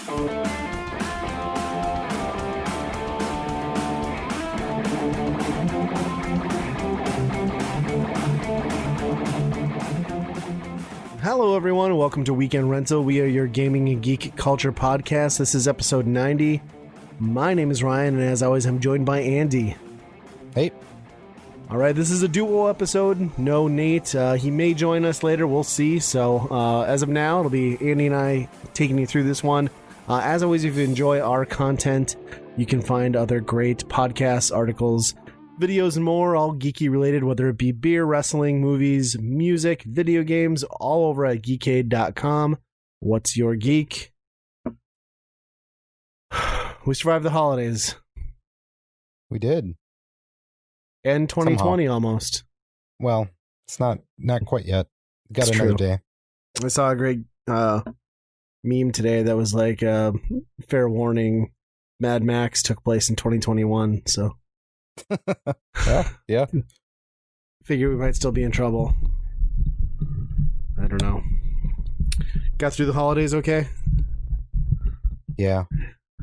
Hello, everyone, and welcome to Weekend Rental. We are your gaming and geek culture podcast. This is episode 90. My name is Ryan, and as always, I'm joined by Andy. Hey. All right, this is a duo episode. No Nate. He may join us later. We'll see. So as of now, it'll be Andy and I taking you through this one. As always, if you enjoy our content, you can find other great podcasts, articles, videos, and more, all geeky related, whether it be beer, wrestling, movies, music, video games, all over at geekade.com. What's your geek? We survived the holidays. We did. And 2020 Somehow. Almost. Well, it's not quite yet. Got It's another true. day. I saw a great meme today that was like, fair warning, Mad Max took place in 2021, so Yeah. figure we might still be in trouble. I don't know. Got through the holidays okay? Yeah.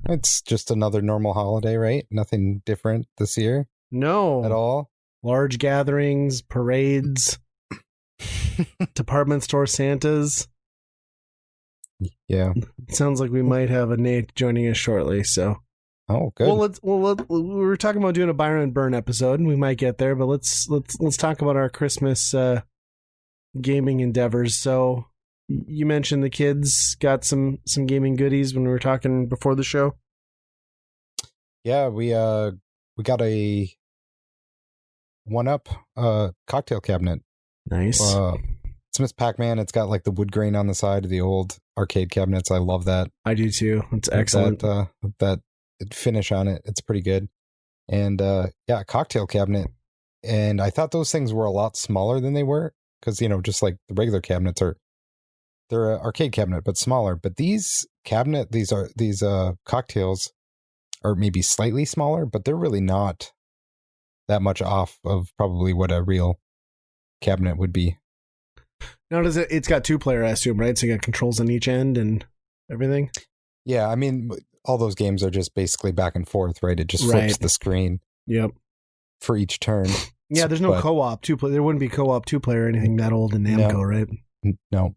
It's just another normal holiday, right? Nothing different this year No. at all. Large gatherings, parades, department store Santas. Yeah. It sounds like we might have a Nate joining us shortly, so. Oh, good. We were talking about doing a Byron and Burn episode, and we might get there, but let's talk about our Christmas gaming endeavors. So you mentioned the kids got some gaming goodies when we were talking before the show. Yeah, we got a 1-up cocktail cabinet. Nice. It's Miss Pac-Man. It's got like the wood grain on the side of the old arcade cabinets. I love that. I do too. It's excellent. That finish on it. It's pretty good. And yeah, a cocktail cabinet. And I thought those things were a lot smaller than they were, because just like the regular cabinets they're an arcade cabinet but smaller. But these cocktails are maybe slightly smaller, but they're really not that much off of probably what a real cabinet would be. Now, it's got 2-player, I assume, right? So you got controls on each end and everything? Yeah, I mean, all those games are just basically back and forth, right? It just flips the screen. Yep. For each turn. Yeah, there's no co-op 2-player. There wouldn't be co-op 2-player or anything that old in Namco, right? No.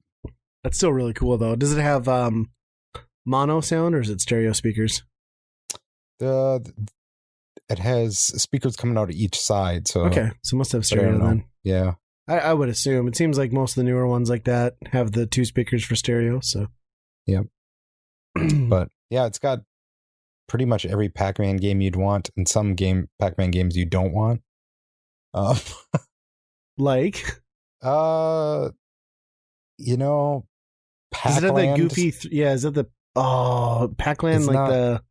That's still really cool, though. Does it have mono sound, or is it stereo speakers? It has speakers coming out of each side. So okay, so it must have stereo then. Yeah. I would assume. It seems like most of the newer ones like that have the 2 speakers for stereo, so. Yep. But yeah, it's got pretty much every Pac-Man game you'd want, and some Pac-Man games you don't want. Like? Pac-Land. Is it that goofy? Is it the Pac-Land, it's like not,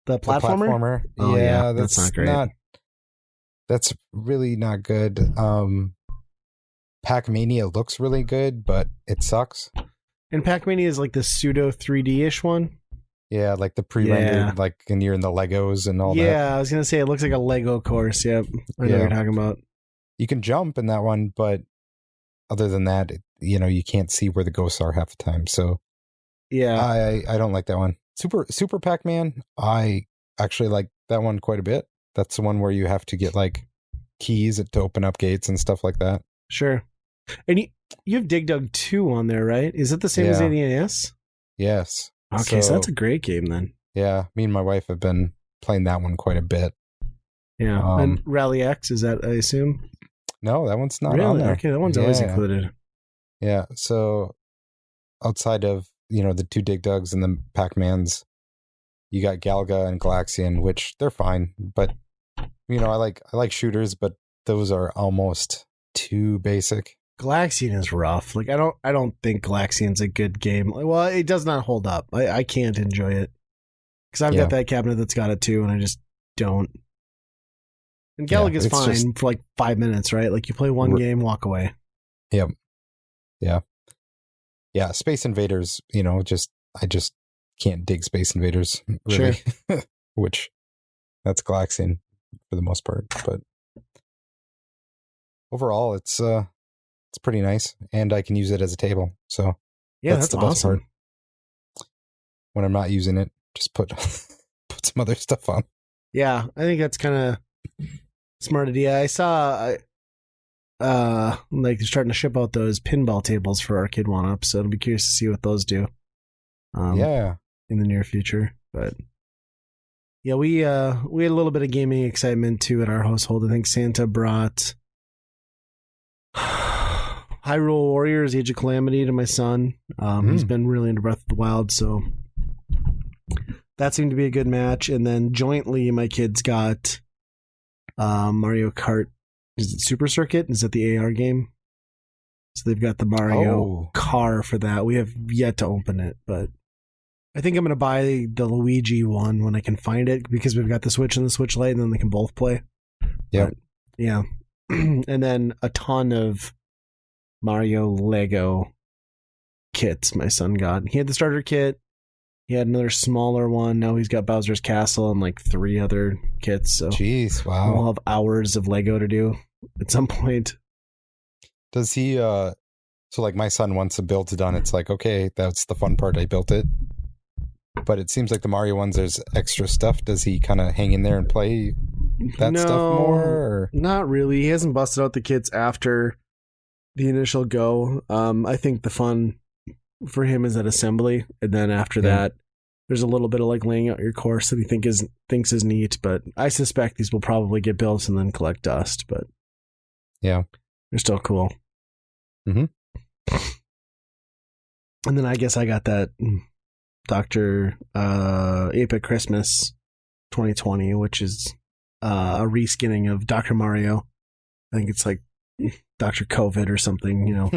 the platformer? Oh, yeah, that's not great. That's really not good. Pac-Mania looks really good, but it sucks. And Pac-Mania is like the pseudo 3D-ish one? Yeah, like the pre-rendered, like, and you're in the Legos and all that. Yeah, I was going to say, it looks like a Lego course. Yep, I know what you're talking about. You can jump in that one, but other than that, you can't see where the ghosts are half the time. So yeah, I don't like that one. Super Pac-Man, I actually like that one quite a bit. That's the one where you have to get like keys to open up gates and stuff like that. Sure. And you have Dig Dug 2 on there, right? Is it the same as the NES? Yes. Okay, so that's a great game then. Yeah, me and my wife have been playing that one quite a bit. Yeah. And Rally X, is that, I assume? No, that one's not really? on there. Okay, that one's always included. Yeah, so outside of, the 2 Dig Dugs and the Pac-Mans, you got Galaga and Galaxian, which they're fine, but I like shooters, but those are almost too basic. Galaxian is rough. Like I don't think Galaxian's a good game. Well, it does not hold up. I can't enjoy it because I've got that cabinet that's got it too, and I just don't. And Galaga's fine for like 5 minutes, right? Like you play one game, walk away. Yep. Yeah. Space Invaders. I just can't dig Space Invaders. Really. Sure. Which that's Galaxian for the most part, but overall, it's pretty nice, and I can use it as a table. So yeah, that's the best awesome. Part. when I'm not using it, just put some other stuff on. Yeah, I think that's kind of smart idea. I saw like they're starting to ship out those pinball tables for Arcade 1-Up, so I'll be curious to see what those do. In the near future, but yeah, we had a little bit of gaming excitement too at our household. I think Santa brought Hyrule Warriors: Age of Calamity to my son. He's been really into Breath of the Wild, so that seemed to be a good match. And then jointly, my kids got Mario Kart. Is it Super Circuit? Is that the AR game? So they've got the Mario car for that. We have yet to open it, but I think I'm going to buy the Luigi one when I can find it, because we've got the Switch and the Switch Lite, and then they can both play. Yeah. Yeah. And then a ton of Mario Lego kits my son got. He had the starter kit. He had another smaller one. Now he's got Bowser's Castle and like 3 other kits. So jeez, wow. We'll have hours of Lego to do at some point. Does he, so like my son, once a build's done, it's like, okay, that's the fun part. I built it. But it seems like the Mario ones, there's extra stuff. Does he kind of hang in there and play that stuff more? Or? Not really. He hasn't busted out the kits after the initial go. I think the fun for him is at assembly, and then after that, there's a little bit of like laying out your course that he thinks is neat. But I suspect these will probably get built and then collect dust. But yeah, they're still cool. Mm-hmm. And then I guess I got that Dr. Ape at Christmas 2020, which is a reskinning of Dr. Mario. I think it's like Dr. COVID or something,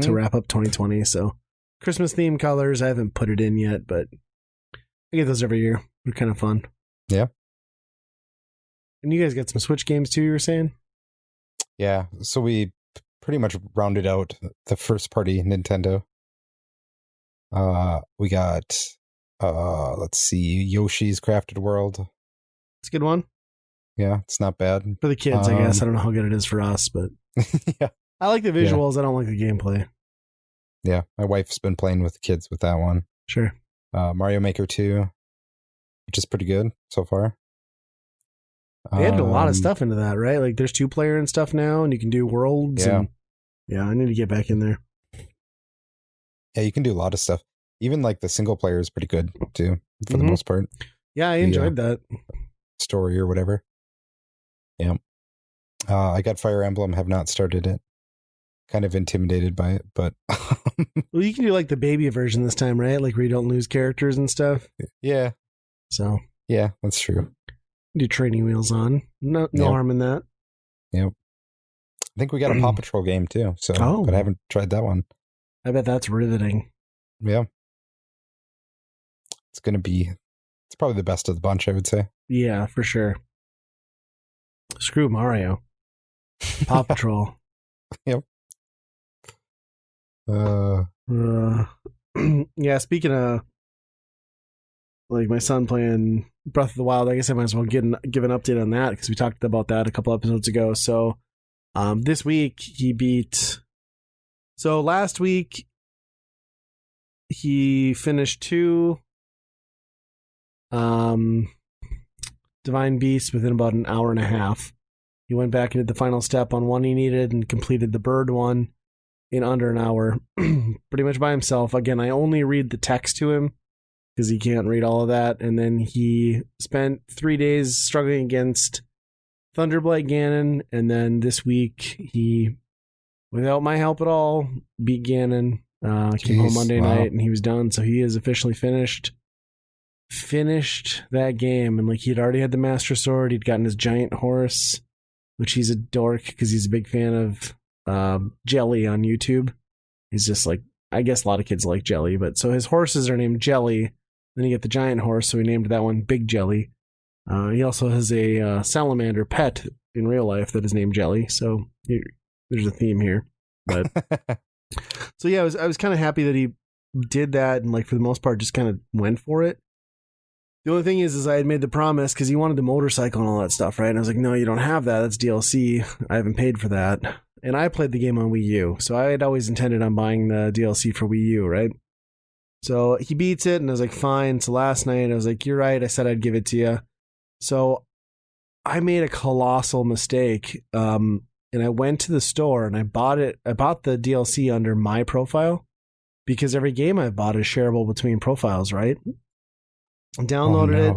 to wrap up 2020. So Christmas themed colors. I haven't put it in yet, but I get those every year. They're kind of fun. Yeah. And you guys got some Switch games too, you were saying? Yeah. So we pretty much rounded out the first party Nintendo. We got, let's see, Yoshi's Crafted World. It's a good one. Yeah, it's not bad. For the kids, I guess. I don't know how good it is for us, but yeah. I like the visuals. I don't like the gameplay. Yeah, my wife's been playing with the kids with that one. Sure. Mario Maker 2, which is pretty good so far. They added a lot of stuff into that, right? Like there's 2-player and stuff now, and you can do worlds. Yeah. Yeah, I need to get back in there. Yeah, you can do a lot of stuff. Even like the single player is pretty good too, for the most part. Yeah, I enjoyed that. Story or whatever. Yeah. I got Fire Emblem, have not started it. Kind of intimidated by it, but... Well, you can do like the baby version this time, right? Like where you don't lose characters and stuff. Yeah. So... Yeah, that's true. Do training wheels on. No harm in that. Yep. I think we got a Paw Patrol game too, so but I haven't tried that one. I bet that's riveting. Yeah. It's probably the best of the bunch, I would say. Yeah, for sure. Screw Mario. Paw Patrol. Yep. Yeah, speaking of like my son playing Breath of the Wild, I guess I might as well give an update on that, because we talked about that a couple episodes ago. So this week he beat... So last week he finished 2 Divine Beasts within about an hour and a half. He went back and did the final step on one he needed and completed the bird one in under an hour, pretty much by himself. Again, I only read the text to him because he can't read all of that. And then he spent 3 days struggling against Thunderblight Ganon. And then this week he, without my help at all, beat Ganon. Came home Monday night and he was done. So he is officially finished that game. And like, he'd already had the Master Sword. He'd gotten his giant horse, which he's a dork because he's a big fan of Jelly on YouTube. He's just like, I guess a lot of kids like Jelly, but so his horses are named Jelly. Then you get the giant horse, so he named that one Big Jelly. He also has a salamander pet in real life that is named Jelly, so there's a theme here. But so yeah, I was kind of happy that he did that, and like for the most part just kind of went for it. The only thing is I had made the promise because he wanted the motorcycle and all that stuff, right? And I was like, no, you don't have that. That's DLC. I haven't paid for that. And I played the game on Wii U, so I had always intended on buying the DLC for Wii U, right? So he beats it, and I was like, fine. So last night I was like, you're right. I said I'd give it to you. So I made a colossal mistake. And I went to the store and I bought the DLC under my profile because every game I've bought is shareable between profiles, right? Downloaded it,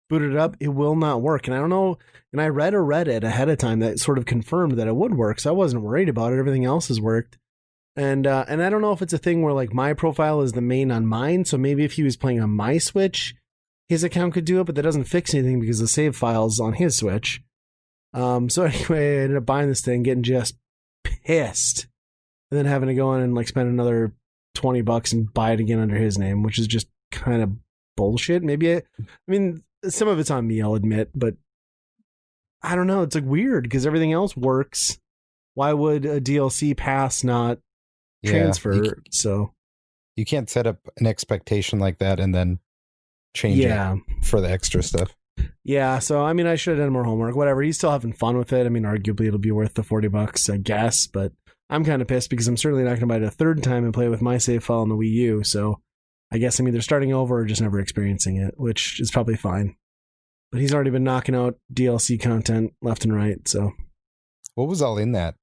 booted it up. It will not work. And I don't know. And I read a Reddit ahead of time that sort of confirmed that it would work. So I wasn't worried about it. Everything else has worked. And I don't know if it's a thing where like my profile is the main on mine. So maybe if he was playing on my Switch, his account could do it, but that doesn't fix anything because the save file's on his Switch. So anyway, I ended up buying this thing, getting just pissed, and then having to go in and like spend another $20 and buy it again under his name, which is just kind of bullshit. Maybe I mean, some of it's on me, I'll admit, but I don't know. It's like weird because everything else works. Why would a DLC pass not transfer? So you can't set up an expectation like that and then change it for the extra stuff. Yeah, so I mean, I should have done more homework. Whatever, he's still having fun with it. I mean, arguably it'll be worth the $40, I guess. But I'm kind of pissed because I'm certainly not going to buy it a third time and play with my save file on the Wii U. So I guess I'm either starting over or just never experiencing it, which is probably fine. But he's already been knocking out DLC content left and right. So what was all in that?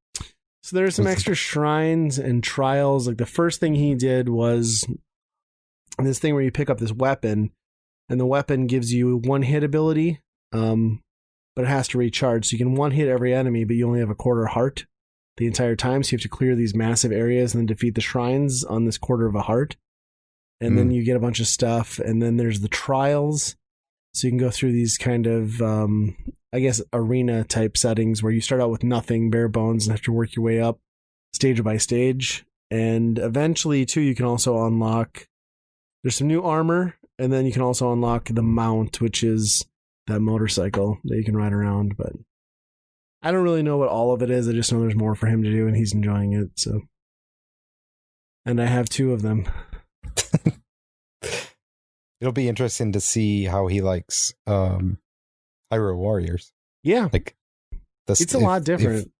So there's some extra shrines and trials. Like the first thing he did was this thing where you pick up this weapon. And the weapon gives you one hit ability, but it has to recharge. So you can one hit every enemy, but you only have a quarter heart the entire time. So you have to clear these massive areas and then defeat the shrines on this quarter of a heart. And then you get a bunch of stuff. And then there's the trials. So you can go through these kind of, I guess, arena type settings where you start out with nothing, bare bones, and have to work your way up stage by stage. And eventually, too, you can also unlock, there's some new armor. And then you can also unlock the mount, which is that motorcycle that you can ride around. But I don't really know what all of it is. I just know there's more for him to do, and he's enjoying it. So, and I have 2 of them. It'll be interesting to see how he likes Hyrule Warriors. Yeah, like it's a lot different.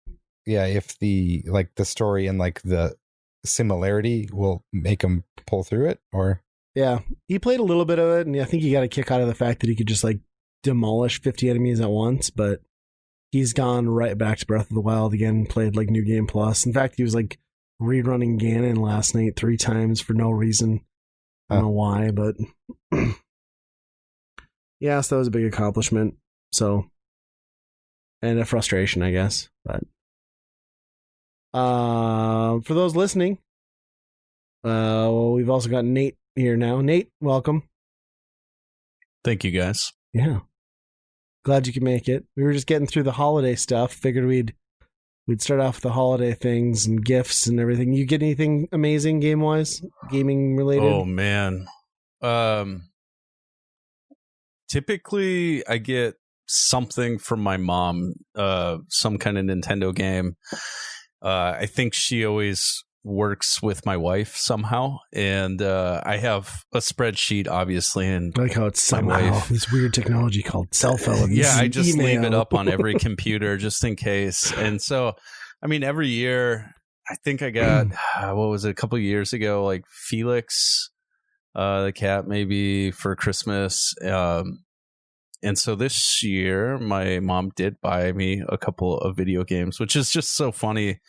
If the the story and like the similarity will make him pull through it, or. Yeah, he played a little bit of it, and I think he got a kick out of the fact that he could just like demolish 50 enemies at once, but he's gone right back to Breath of the Wild again, played like New Game Plus. In fact, he was like rerunning Ganon last night 3 times for no reason. I don't know why, but yeah, so that was a big accomplishment. So, and a frustration, I guess. But for those listening, we've also got Nate here now. Nate, welcome. Thank you, guys. Yeah, glad you could make it. We were just getting through the holiday stuff. Figured we'd start off with the holiday things and gifts and everything. You get anything amazing game-wise, gaming related? Oh man, typically I get something from my mom, some kind of Nintendo game. I think she always works with my wife somehow, and I have a spreadsheet, obviously, and I like how it's somehow this weird technology called cell phone. Yeah, I just leave it up on every computer just in case. And so, I mean, every year, I think I got what was it, a couple of years ago, like Felix, the cat, maybe for Christmas. And so this year, my mom did buy me a couple of video games, which is just so funny,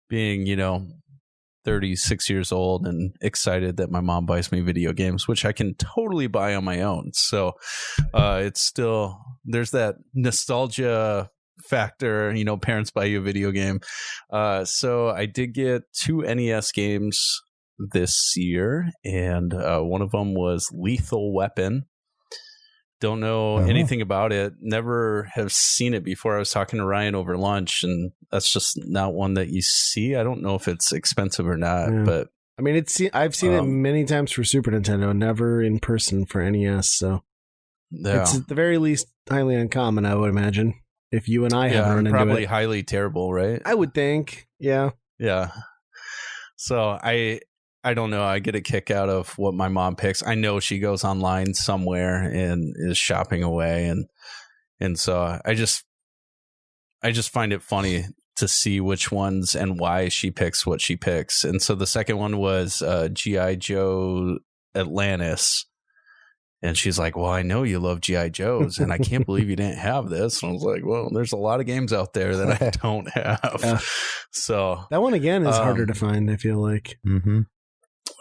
being 36 years old and excited that my mom buys me video games, which I can totally buy on my own. So it's still, there's that nostalgia factor, parents buy you a video game. So I did get 2 NES games this year, and one of them was Lethal Weapon. Don't know anything about it. Never have seen it before. I was talking to Ryan over lunch, and that's just not one that you see. I don't know if it's expensive or not, but I mean, I've seen it many times for Super Nintendo, never in person for NES. So it's at the very least highly uncommon, I would imagine. If you and I haven't run into it, probably highly terrible, right? I would think, yeah. So I don't know. I get a kick out of what my mom picks. I know she goes online somewhere and is shopping away, and so I just find it funny to see which ones and why she picks what she picks. And so the second one was G.I. Joe Atlantis. And she's like, well, I know you love G.I. Joes, and I can't believe you didn't have this. And I was like, well, there's a lot of games out there that I don't have. Yeah. So that one, again, is harder to find, I feel like. Mm-hmm.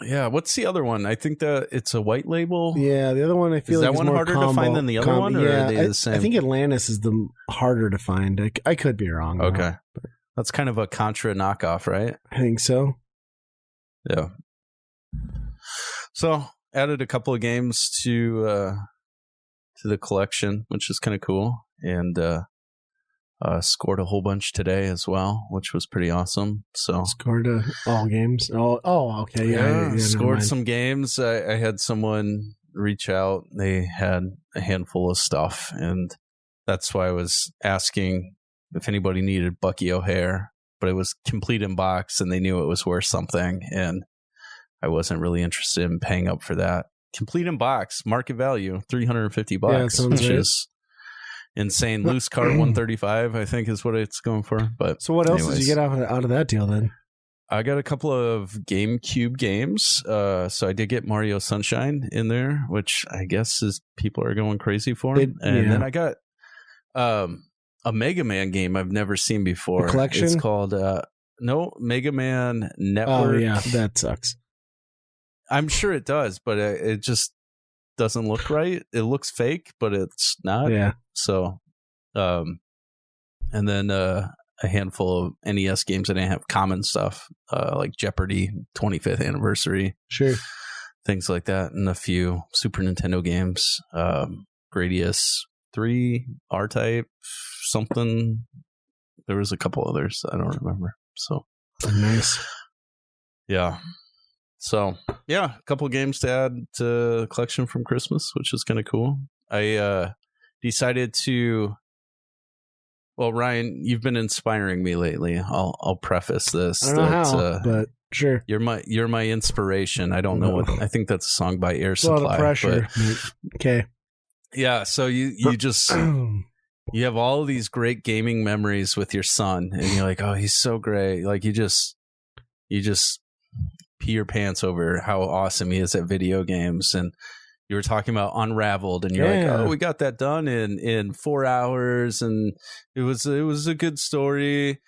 Yeah. What's the other one? I think that it's a white label. Yeah, the other one, I feel is like that one harder to find than the other one, or are they the same? I think Atlantis is the harder to find. I could be wrong. Okay. That's kind of a Contra knockoff, right? I think so. Yeah. So added a couple of games to the collection, which is kind of cool, and scored a whole bunch today as well, which was pretty awesome. So scored all games. Oh, okay, yeah. Scored some games. I had someone reach out. They had a handful of stuff, and that's why I was asking if anybody needed Bucky O'Hare, but it was complete in box, and they knew it was worth something, and I wasn't really interested in paying up for that. Complete in box, market value, $350, which is insane. Loose card, $135, I think, is what it's going for. But so, what else did you get out of that deal then? I got a couple of GameCube games. So I did get Mario Sunshine in there, which I guess is people are going crazy for. Then I got a Mega Man game I've never seen before. The collection? It's called Mega Man Network. Oh yeah, that sucks. I'm sure it does, but it just doesn't look right. It looks fake, but it's not. Yeah. So, and then a handful of NES games that didn't have common stuff, like Jeopardy 25th anniversary. Sure. Things like that, and a few Super Nintendo games. Gradius 3, R-Type, something. There was a couple others I don't remember. So nice. Yeah. So, yeah, a couple of games to add to the collection from Christmas, which is kind of cool. I decided to... Well, Ryan, you've been inspiring me lately. I'll preface this. I don't know how, but sure. You're my inspiration. I don't know what... I think that's a song by Air Supply. A lot of pressure. Okay. Yeah, so you just... You have all of these great gaming memories with your son, and you're like, oh, he's so great. Like, you just pee your pants over how awesome he is at video games. And you were talking about Unraveled, and you're like, oh, we got that done in 4 hours, and it was a good story.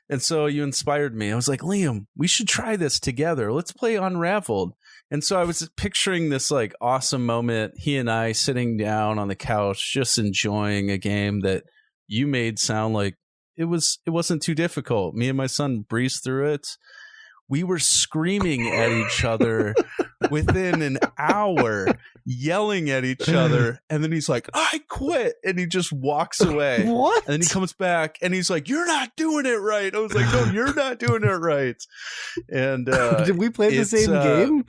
And so you inspired me. I was like, Liam, we should try this together. Let's play Unraveled. And so I was picturing this like awesome moment, he and I sitting down on the couch, just enjoying a game that you made sound like it wasn't too difficult. Me and my son breezed through it. We were screaming at each other within an hour, yelling at each other. And then he's like, I quit. And he just walks away. What? And then he comes back and he's like, you're not doing it right. I was like, no, you're not doing it right. And did we play the same game?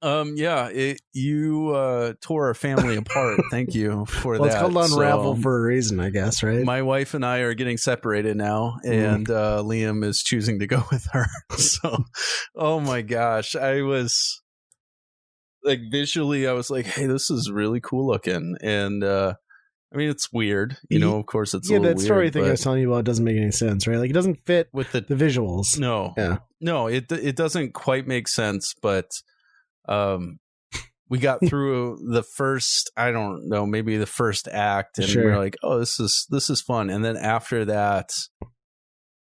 Yeah, you tore our family apart. Thank you for that. It's called Unravel for a reason, I guess, right? My wife and I are getting separated now, and Liam is choosing to go with her. So, oh my gosh, I was like, visually, I was like, hey, this is really cool looking. And I mean, it's weird, of course it's a little weird. Yeah, that story thing I was telling you about doesn't make any sense, right? Like, it doesn't fit with the visuals. No, it doesn't quite make sense, but we got through the first, I don't know, maybe the first act, and we were like, oh, this is fun. And then after that,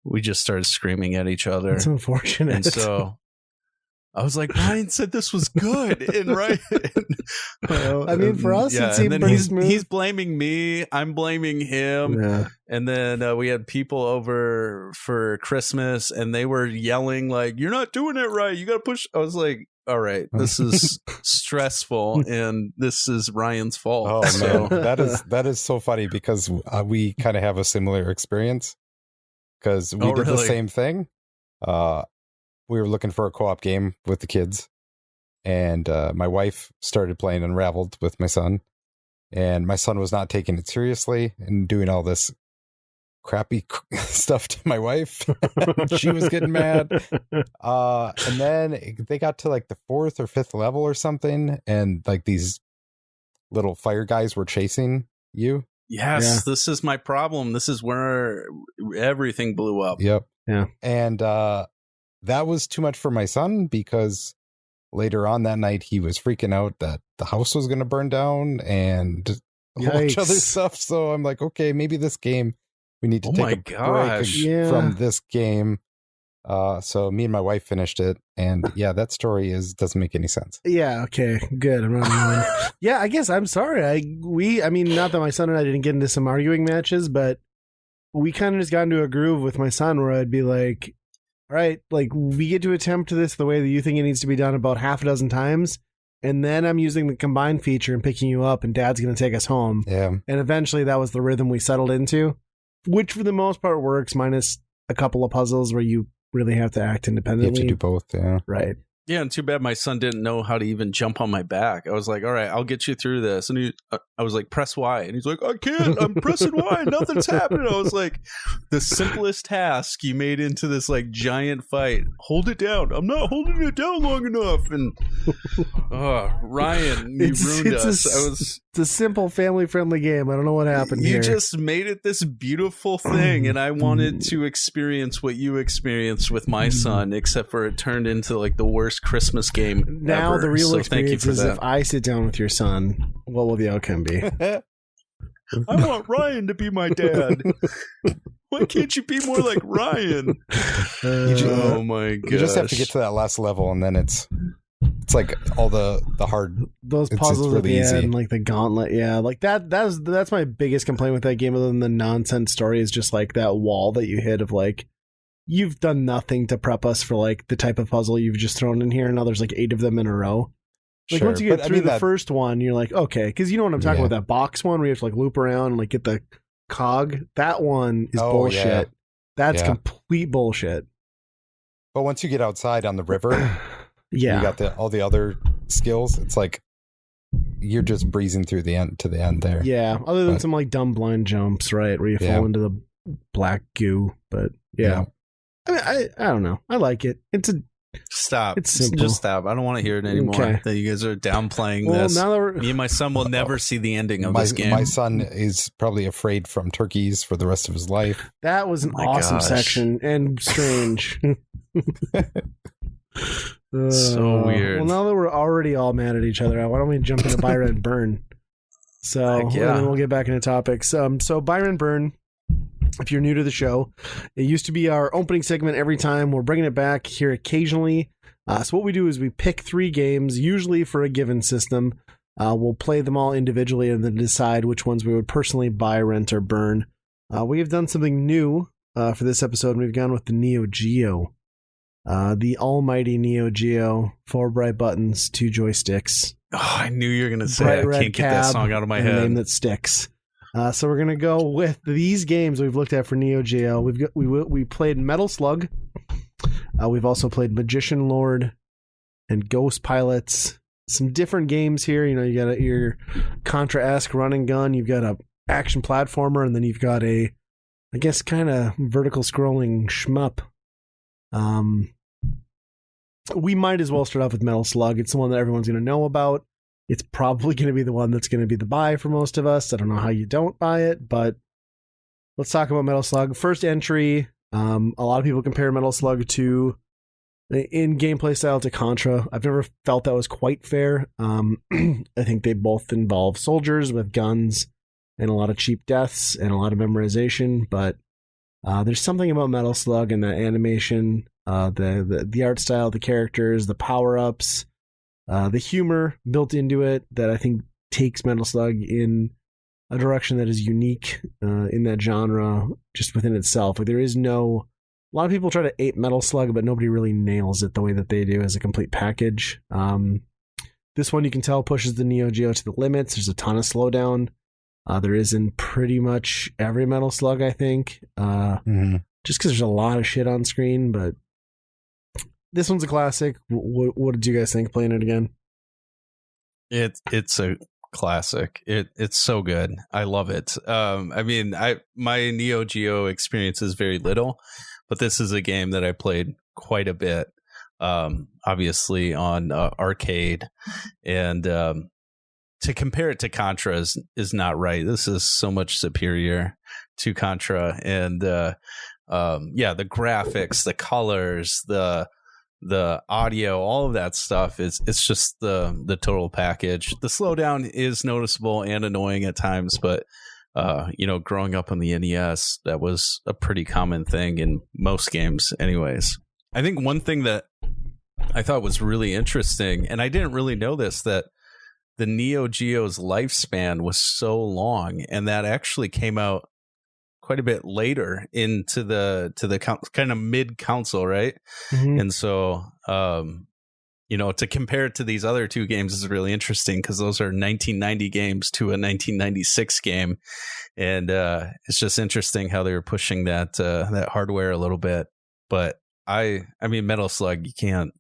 we just started screaming at each other. That's unfortunate. And so I was like, Ryan said this was good. And right. I mean, for us, it seemed pretty smooth. He's blaming me. I'm blaming him. Yeah. And then we had people over for Christmas, and they were yelling like, you're not doing it right. You got to push. I was like, all right, this is stressful, and this is Ryan's fault. Oh man, that is so funny, because we kind of have a similar experience, because we did the same thing. We were looking for a co-op game with the kids, and my wife started playing Unraveled with my son, and my son was not taking it seriously and doing all this crappy stuff to my wife. She was getting mad. And then they got to like the 4th or 5th level or something, and like these little fire guys were chasing you. Yes, This is my problem. This is where everything blew up. Yep. Yeah. And that was too much for my son, because later on that night, he was freaking out that the house was going to burn down and a whole bunch of other stuff. So I'm like, okay, maybe this game, we need to take a break from this game. So me and my wife finished it, and that story doesn't make any sense. Yeah, okay, good. I'm not annoying. Yeah, I guess I'm sorry. I mean, not that my son and I didn't get into some arguing matches, but we kind of just got into a groove with my son where I'd be like, all right, like we get to attempt this the way that you think it needs to be done about half a dozen times, and then I'm using the combine feature and picking you up, and Dad's going to take us home. Yeah. And eventually that was the rhythm we settled into, which for the most part works, minus a couple of puzzles where you really have to act independently. You have to do both, yeah. Right. Yeah, and too bad my son didn't know how to even jump on my back. I was like, all right, I'll get you through this. And I was like, press Y. And he's like, I can't. I'm pressing Y. Nothing's happening. I was like, the simplest task you made into this like giant fight. Hold it down. I'm not holding it down long enough. And Ryan, you ruined us. It's a simple family-friendly game. I don't know what happened here. You just made it this beautiful thing, and I wanted to experience what you experienced with my son, except for it turned into like the worst Christmas game now ever. The real so experience is if I sit down with your son, what will the outcome be? I want Ryan to be my dad. Why can't you be more like Ryan? Oh my god! You just have to get to that last level, and then it's like all the hard those puzzles really at the easy. End, like the gauntlet. Yeah, like that's my biggest complaint with that game, other than the nonsense story, is just like that wall that you hit of like, you've done nothing to prep us for like the type of puzzle you've just thrown in here, and now there's like 8 of them in a row. Like once you get through the first one, you're like, okay, because you know what I'm talking about, that box one where you have to like loop around and like get the cog. That one is bullshit. Yeah. That's complete bullshit. But once you get outside on the river, you got all the other skills. It's like you're just breezing through the end to the end there. Yeah, other than some like dumb blind jumps, right, where you fall into the black goo. But I mean, I don't know. I like it. Stop. It's simple. Just stop. I don't want to hear it anymore. Okay. That you guys are downplaying this. Now that me and my son will never see the ending of this game. My son is probably afraid from turkeys for the rest of his life. That was an awesome section and strange. So weird. Well, now that we're already all mad at each other, why don't we jump into Byron and Burn? So and then we'll get back into topics. So Byron Burn, if you're new to the show, it used to be our opening segment every time. We're bringing it back here occasionally. So what we do is we pick 3 games, usually for a given system. We'll play them all individually and then decide which ones we would personally buy, rent, or burn. We have done something new for this episode, and we've gone with the Neo Geo. The almighty Neo Geo, 4 bright buttons, 2 joysticks. Oh, I knew you were going to say I can't get that song out of my head. A name that sticks. So we're gonna go with these games we've looked at for Neo Geo. We played Metal Slug. We've also played Magician Lord and Ghost Pilots. Some different games here. You know, you got your Contra-esque run and gun. You've got a action platformer, and then you've got a, I guess, kind of vertical scrolling shmup. We might as well start off with Metal Slug. It's the one that everyone's gonna know about. It's probably going to be the one that's going to be the buy for most of us. I don't know how you don't buy it, but let's talk about Metal Slug. First entry, a lot of people compare Metal Slug to, in gameplay style, to Contra. I've never felt that was quite fair. I think they both involve soldiers with guns and a lot of cheap deaths and a lot of memorization, but there's something about Metal Slug and the animation, the art style, the characters, the power-ups, the humor built into it that I think takes Metal Slug in a direction that is unique in that genre, just within itself. Like, there is no... A lot of people try to ape Metal Slug, but nobody really nails it the way that they do as a complete package. This one, you can tell, pushes the Neo Geo to the limits. There's a ton of slowdown. There is in pretty much every Metal Slug, I think. Just because there's a lot of shit on screen, but this one's a classic. What did you guys think playing it again? It's a classic. It's so good. I love it. I mean, my Neo Geo experience is very little, but this is a game that I played quite a bit. Obviously on arcade, and to compare it to Contra is not right. This is so much superior to Contra, and the graphics, the colors, the audio, all of that stuff it's just the total package. The slowdown is noticeable and annoying at times, but growing up on the NES, that was a pretty common thing in most games anyways. I think one thing that I thought was really interesting, and I didn't really know this, that the Neo Geo's lifespan was so long, and that actually came out quite a bit later into the kind of mid console, right? Mm-hmm. And so to compare it to these other two games is really interesting, because those are 1990 games to a 1996 game, and it's just interesting how they were pushing that hardware a little bit. But I mean, Metal Slug, you can't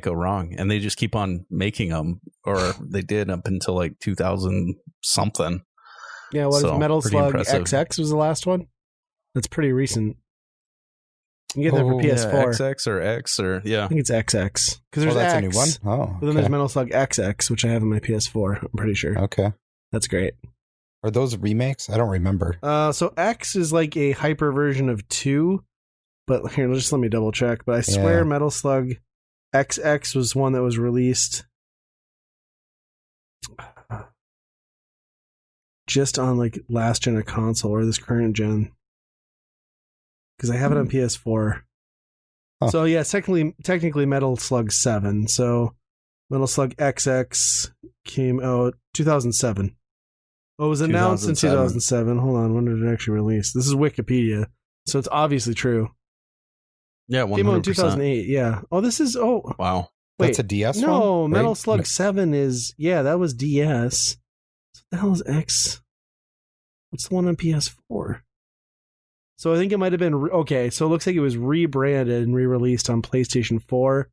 go wrong, and they just keep on making them, or they did up until like 2000 something. Yeah, what is Metal Slug impressive. XX was the last one? That's pretty recent. You get that for PS4. Yeah, XX or X, or I think it's XX. Because there's that's X. A new one? Oh, okay. But then there's Metal Slug XX, which I have on my PS4, I'm pretty sure. Okay. That's great. Are those remakes? I don't remember. So X is like a hyper version of 2, but here, just let me double check. But I swear Metal Slug XX was one that was released just on like last gen of console or this current gen, because I have it on PS4. Huh. So yeah, technically Metal Slug 7. So Metal Slug XX came out 2007. Oh, it was announced in 2007. Hold on, when did it actually release? This is Wikipedia, so it's obviously true. Yeah, 100%. Came out in 2008. Yeah. Oh, this is wow. Wait, that's a DS one? No, right? Metal Slug 7 is that was DS. What the hell is X? What's the one on PS4? So I think it might have been okay. So it looks like it was rebranded and re-released on PlayStation 4,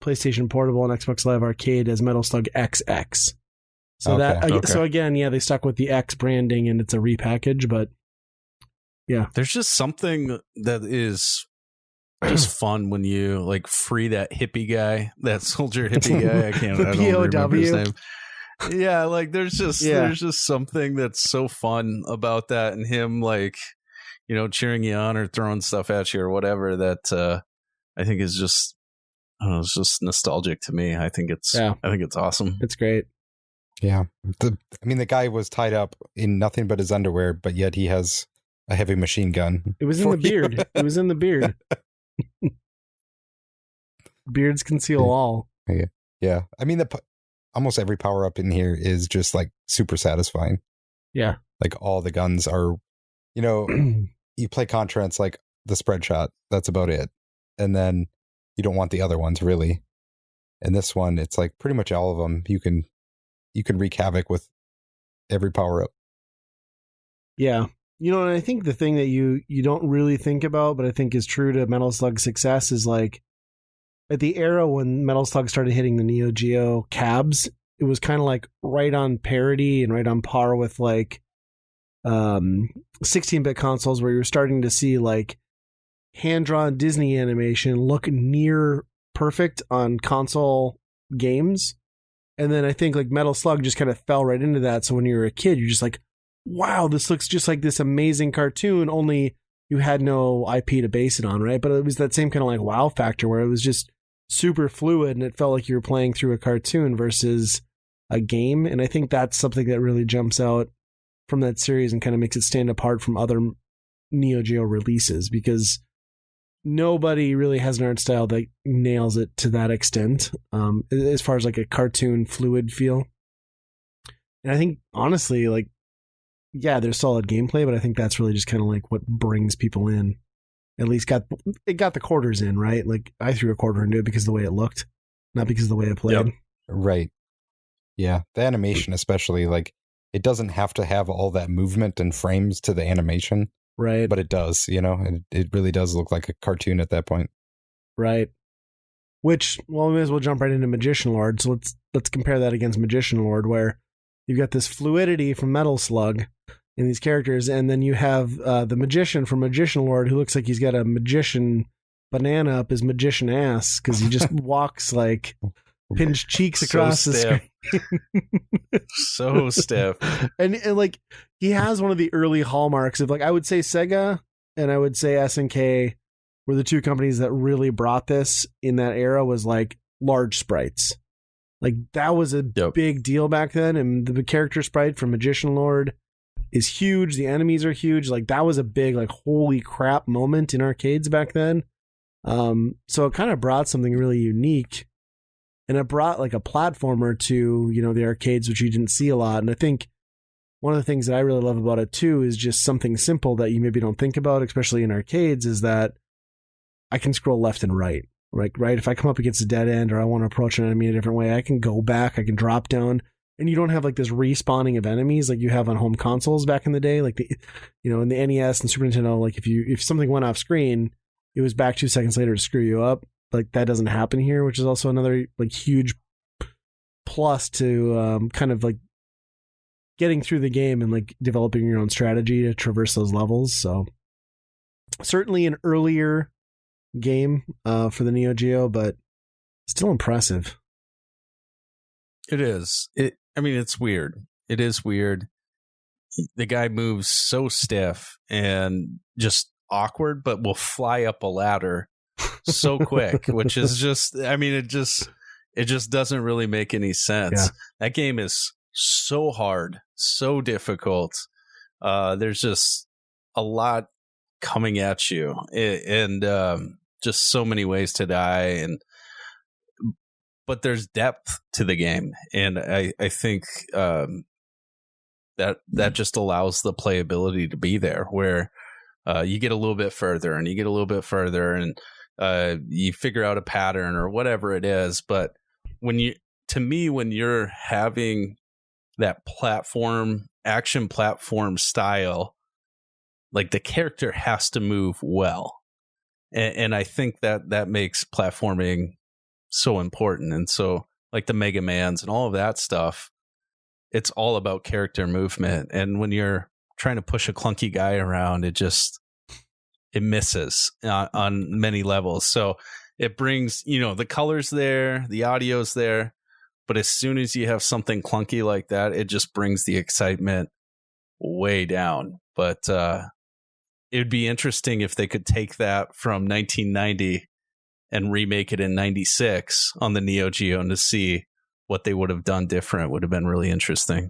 PlayStation Portable, and Xbox Live Arcade as Metal Slug XX. So so again, they stuck with the X branding and it's a repackage, but yeah, there's just something that is just fun when you like free that hippie guy, that soldier hippie guy. I don't remember his name. Yeah, like there's just something that's so fun about that, and him like, cheering you on or throwing stuff at you or whatever, that I think is just, I don't know, it's just nostalgic to me. I think it's awesome. It's great. Yeah. The guy was tied up in nothing but his underwear, but yet he has a heavy machine gun. It was in the beard. It was in the beard. Beards conceal all. Yeah. I mean, almost every power up in here is just like super satisfying. Yeah. Like all the guns are, you play Contra, and it's like the spread shot. That's about it. And then you don't want the other ones really. And this one, it's like pretty much all of them. You can wreak havoc with every power up. Yeah. And I think the thing that you don't really think about, but I think is true to Metal Slug's success, is like at the era when Metal Slug started hitting the Neo Geo cabs, it was kind of like right on parity and right on par with like 16-bit consoles, where you're starting to see like hand-drawn Disney animation look near perfect on console games. And then I think like Metal Slug just kind of fell right into that. So when you were a kid, you're just like, wow, this looks just like this amazing cartoon, only you had no IP to base it on, right? But it was that same kind of like wow factor where it was just super fluid and it felt like you were playing through a cartoon versus a game. And I think that's something that really jumps out from that series and kind of makes it stand apart from other Neo Geo releases, because nobody really has an art style that nails it to that extent, as far as like a cartoon fluid feel. And I think honestly, like, there's solid gameplay, but I think that's really just kind of like what brings people in. At least got the quarters in, right? Like I threw a quarter into it because of the way it looked, not because of the way it played. Yep. Right. Yeah. The animation, especially, like it doesn't have to have all that movement and frames to the animation. Right. But it does, and it really does look like a cartoon at that point. Right. Which, well, we may as well jump right into Magician Lord. So let's compare that against Magician Lord, where you've got this fluidity from Metal Slug in these characters, and then you have the magician from Magician Lord, who looks like he's got a magician banana up his magician ass, because he just walks like pinched cheeks across the screen. So stiff. And like he has one of the early hallmarks of, like, I would say Sega and I would say SNK were the two companies that really brought this in that era, was like large sprites. Like that was a big deal back then. And the character sprite from Magician Lord is huge. The enemies are huge. Like that was a big, like, holy crap moment in arcades back then. So it kind of brought something really unique, and it brought like a platformer to, you know, the arcades, which you didn't see a lot. And I think one of the things that I really love about it too is just something simple that you maybe don't think about, especially in arcades, is that I can scroll left and right. Like, right, if I come up against a dead end or I want to approach an enemy a different way, I can go back, I can drop down, and you don't have like this respawning of enemies like you have on home consoles back in the day. Like, the, you know, in the NES and Super Nintendo, like if something went off screen, it was back 2 seconds later to screw you up. Like that doesn't happen here, which is also another like huge plus to kind of like getting through the game and like developing your own strategy to traverse those levels. So certainly an earlier game for the Neo Geo, but still impressive. It is. I mean, it's weird. It is weird. The guy moves so stiff and just awkward, but will fly up a ladder so quick, which is just, I mean, it just doesn't really make any sense. Yeah. That game is so hard, so difficult. There's just a lot coming at you, and just so many ways to die, but there's depth to the game, and I think that just allows the playability to be there, where you get a little bit further and you get a little bit further, and you figure out a pattern or whatever it is. But when you're having that action platform style, like the character has to move well. And I think that makes platforming so important. And so like the Mega Mans and all of that stuff, it's all about character movement. And when you're trying to push a clunky guy around, it misses on many levels. So it brings, you know, the colors there, the audio's there, but as soon as you have something clunky like that, it just brings the excitement way down. But it would be interesting if they could take that from 1990 and remake it in 96 on the Neo Geo, and to see what they would have done different would have been really interesting.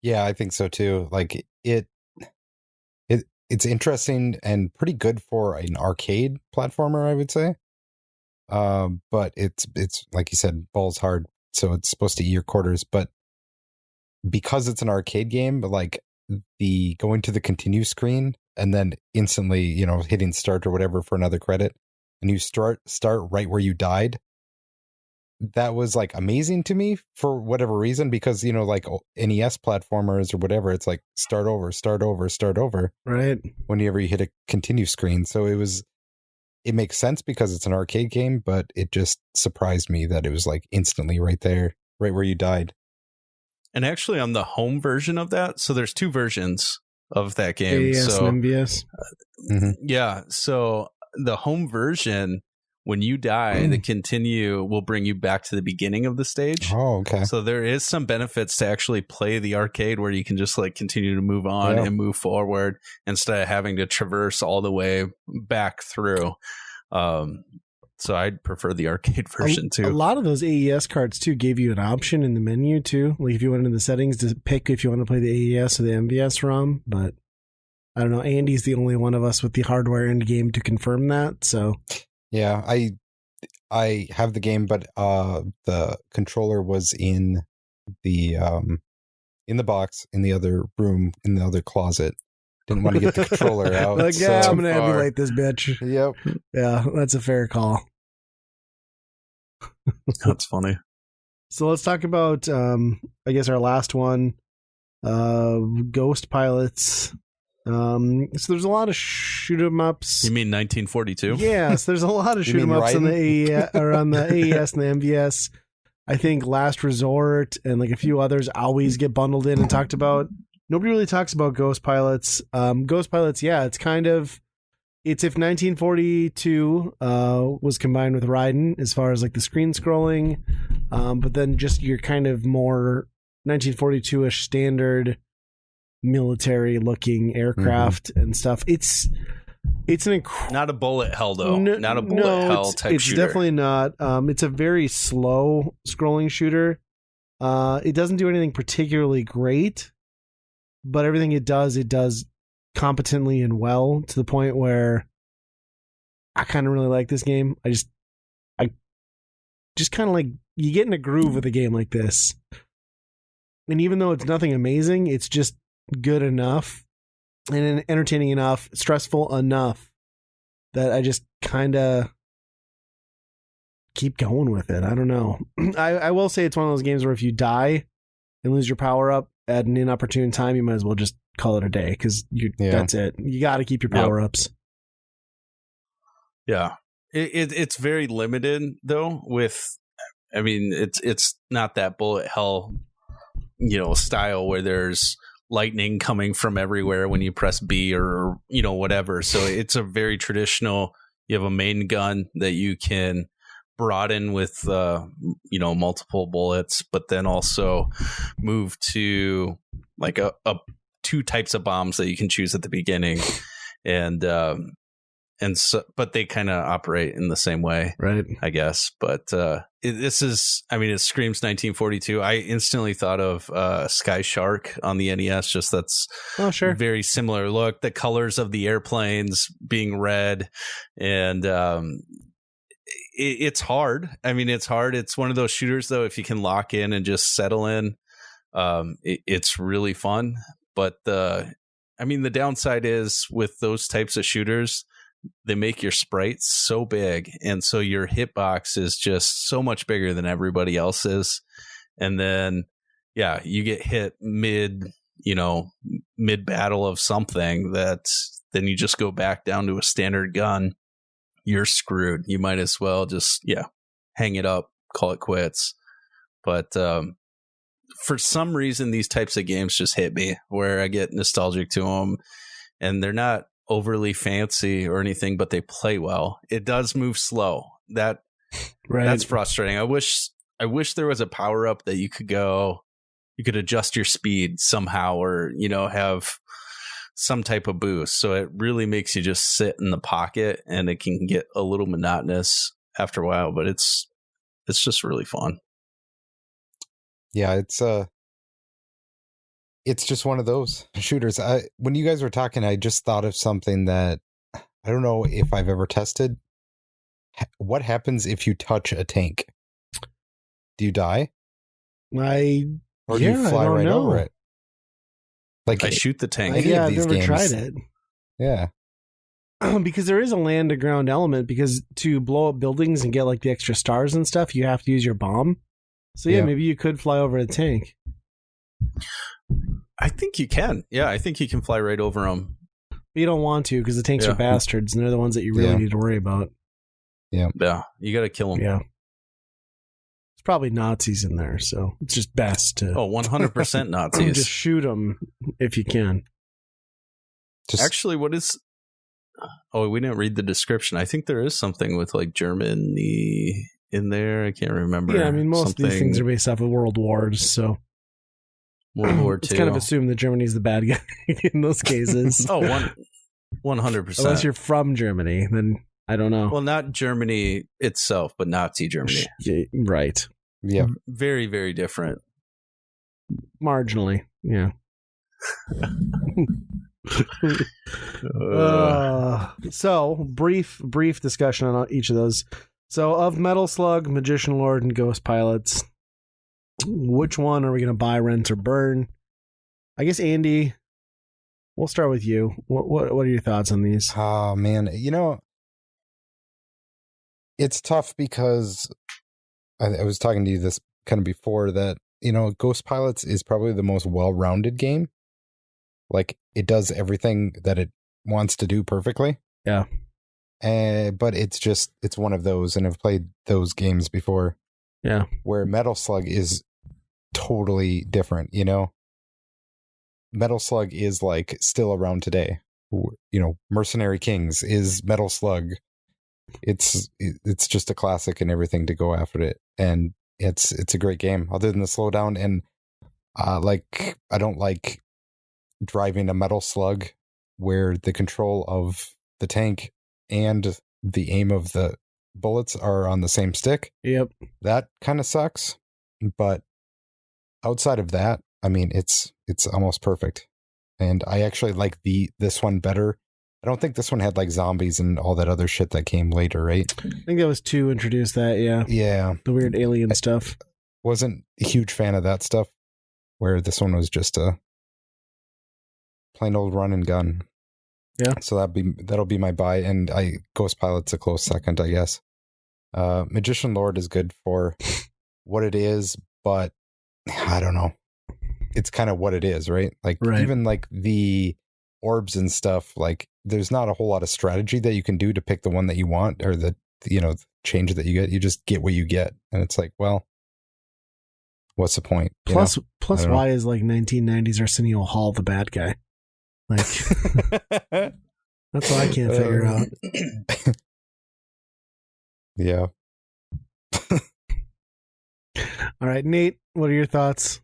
Yeah, I think so too. Like it's interesting and pretty good for an arcade platformer, I would say. But it's like you said, balls hard, so it's supposed to eat your quarters. But because it's an arcade game, like the going to the continue screen and then instantly, you know, hitting start or whatever for another credit, and you start right where you died, that was like amazing to me for whatever reason, because, you know, like NES platformers or whatever, it's like start over right whenever you hit a continue screen. So it makes sense because it's an arcade game, but it just surprised me that it was like instantly right there, right where you died. And actually on the home version of that, so there's two versions of that game. AES so, and MVS. Yeah. So the home version, when you die, the continue will bring you back to the beginning of the stage. Oh, okay. So there is some benefits to actually play the arcade, where you can just like continue to move on and move forward instead of having to traverse all the way back through. So I'd prefer the arcade version too. A lot of those AES cards too gave you an option in the menu too. Like if you went into the settings to pick if you want to play the AES or the MVS ROM, but I don't know. Andy's the only one of us with the hardware in the game to confirm that. So yeah, I have the game, but the controller was in the box in the other room, in the other closet. Didn't want to get the controller out. Like, yeah, I'm gonna emulate this bitch. Yep. Yeah, that's a fair call. That's funny. So let's talk about I guess our last one, Ghost Pilots. So there's a lot of shoot 'em ups. You mean 1942? Yes, there's a lot of shoot 'em ups on the AES or on the AES and the MVS. I think Last Resort and like a few others always get bundled in and talked about. Nobody really talks about Ghost Pilots. Ghost Pilots, yeah, it's if 1942 was combined with Raiden as far as like the screen scrolling, but then just your kind of more 1942-ish standard military looking aircraft and stuff. It's It's not a bullet hell though. Not a bullet hell type it's shooter. It's definitely not. It's a very slow scrolling shooter. It doesn't do anything particularly great, but everything it does competently and well, to the point where I kind of really like this game. I just kind of like, you get in a groove with a game like this. And even though it's nothing amazing, it's just good enough and entertaining enough, stressful enough that I just kind of keep going with it. I don't know. I will say it's one of those games where if you die and lose your power up at an inopportune time, you might as well just call it a day, because that's it. You got to keep your power ups. Yeah. It's very limited though. It's not that bullet hell, style where there's lightning coming from everywhere when you press B or whatever. So it's a very traditional. You have a main gun that you can broaden with multiple bullets, but then also move to like a two types of bombs that you can choose at the beginning, and so, but they kind of operate in the same way, right? I guess. But it screams 1942. I instantly thought of Sky Shark on the NES. Just that's very similar look. The colors of the airplanes being red, and it's hard. It's hard. It's one of those shooters though. If you can lock in and just settle in, it's really fun. But the downside is with those types of shooters, they make your sprites so big, and so your hitbox is just so much bigger than everybody else's. And then, you get hit mid battle of something that then you just go back down to a standard gun. You're screwed. You might as well just hang it up, call it quits. But for some reason, these types of games just hit me where I get nostalgic to them, and they're not overly fancy or anything, but they play well. It does move slow. That's frustrating. I wish there was a power up that you could adjust your speed somehow, or have some type of boost. So it really makes you just sit in the pocket, and it can get a little monotonous after a while, but it's just really fun. Yeah, it's just one of those shooters. When you guys were talking, I just thought of something that I don't know if I've ever tested. What happens if you touch a tank? Do you die? Or do you fly right over it? Like, I shoot the tank. I've never tried it. Yeah. Because there is a land to ground element, because to blow up buildings and get like the extra stars and stuff, you have to use your bomb. So maybe you could fly over a tank. I think you can. Yeah, I think you can fly right over them. But you don't want to, because the tanks are bastards, and they're the ones that you really need to worry about. Yeah. Yeah, you got to kill them. Yeah. There's probably Nazis in there, so it's just best to... 100% Nazis. Just shoot them if you can. Actually, what is... Oh, we didn't read the description. I think there is something with like Germany in there. I can't remember. Yeah, most of these things are based off of world wars, so... World War II. It's kind of assumed that Germany's the bad guy in those cases. 100%. Unless you're from Germany, then I don't know. Well, not Germany itself, but Nazi Germany. Right. Yeah. Very, very different. Marginally, yeah. So, brief discussion on each of those. So, of Metal Slug, Magician Lord, and Ghost Pilots, which one are we going to buy, rent, or burn? I guess, Andy, we'll start with you. What are your thoughts on these? Oh, man. It's tough because I was talking to you this kind of before that, Ghost Pilots is probably the most well-rounded game. Like, it does everything that it wants to do perfectly. Yeah. But it's one of those, and I've played those games before. Yeah. Where Metal Slug is totally different, Metal Slug is like still around today. Mercenary Kings is Metal Slug. It's just a classic and everything to go after it, and it's a great game. Other than the slowdown, and I don't like driving a Metal Slug where the control of the tank and the aim of the bullets are on the same stick. Yep. That kind of sucks. But outside of that, I mean, it's almost perfect. And I actually like this one better. I don't think this one had like zombies and all that other shit that came later, right? I think that was 2 introduced that, yeah. Yeah. The weird alien stuff. Wasn't a huge fan of that stuff, where this one was just a plain old run and gun. Yeah. So that'll be my buy, and Ghost Pilot's a close second, I guess. Magician Lord is good for what it is, but I don't know. It's kind of what it is, right? Like even like the orbs and stuff, like there's not a whole lot of strategy that you can do to pick the one that you want or the change that you get. You just get what you get, and it's like, well, what's the point? Plus why is like 1990s Arsenio Hall the bad guy? Like that's what I can't figure out. Yeah. All right, Nate, what are your thoughts?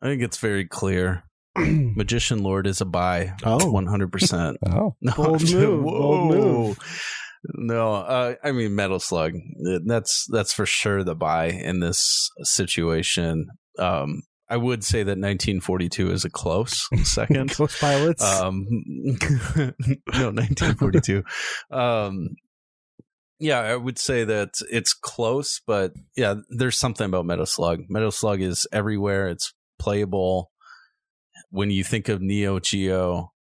I think it's very clear. Magician Lord is a buy. 100%. Oh, bold move. Bold move. No, I mean Metal Slug. That's for sure the buy in this situation. I would say that 1942 is a close second. Ghost Pilots. No, 1942. Yeah, I would say that it's close, but yeah, there's something about Metal Slug. Metal Slug is everywhere. It's playable. When you think of Neo Geo,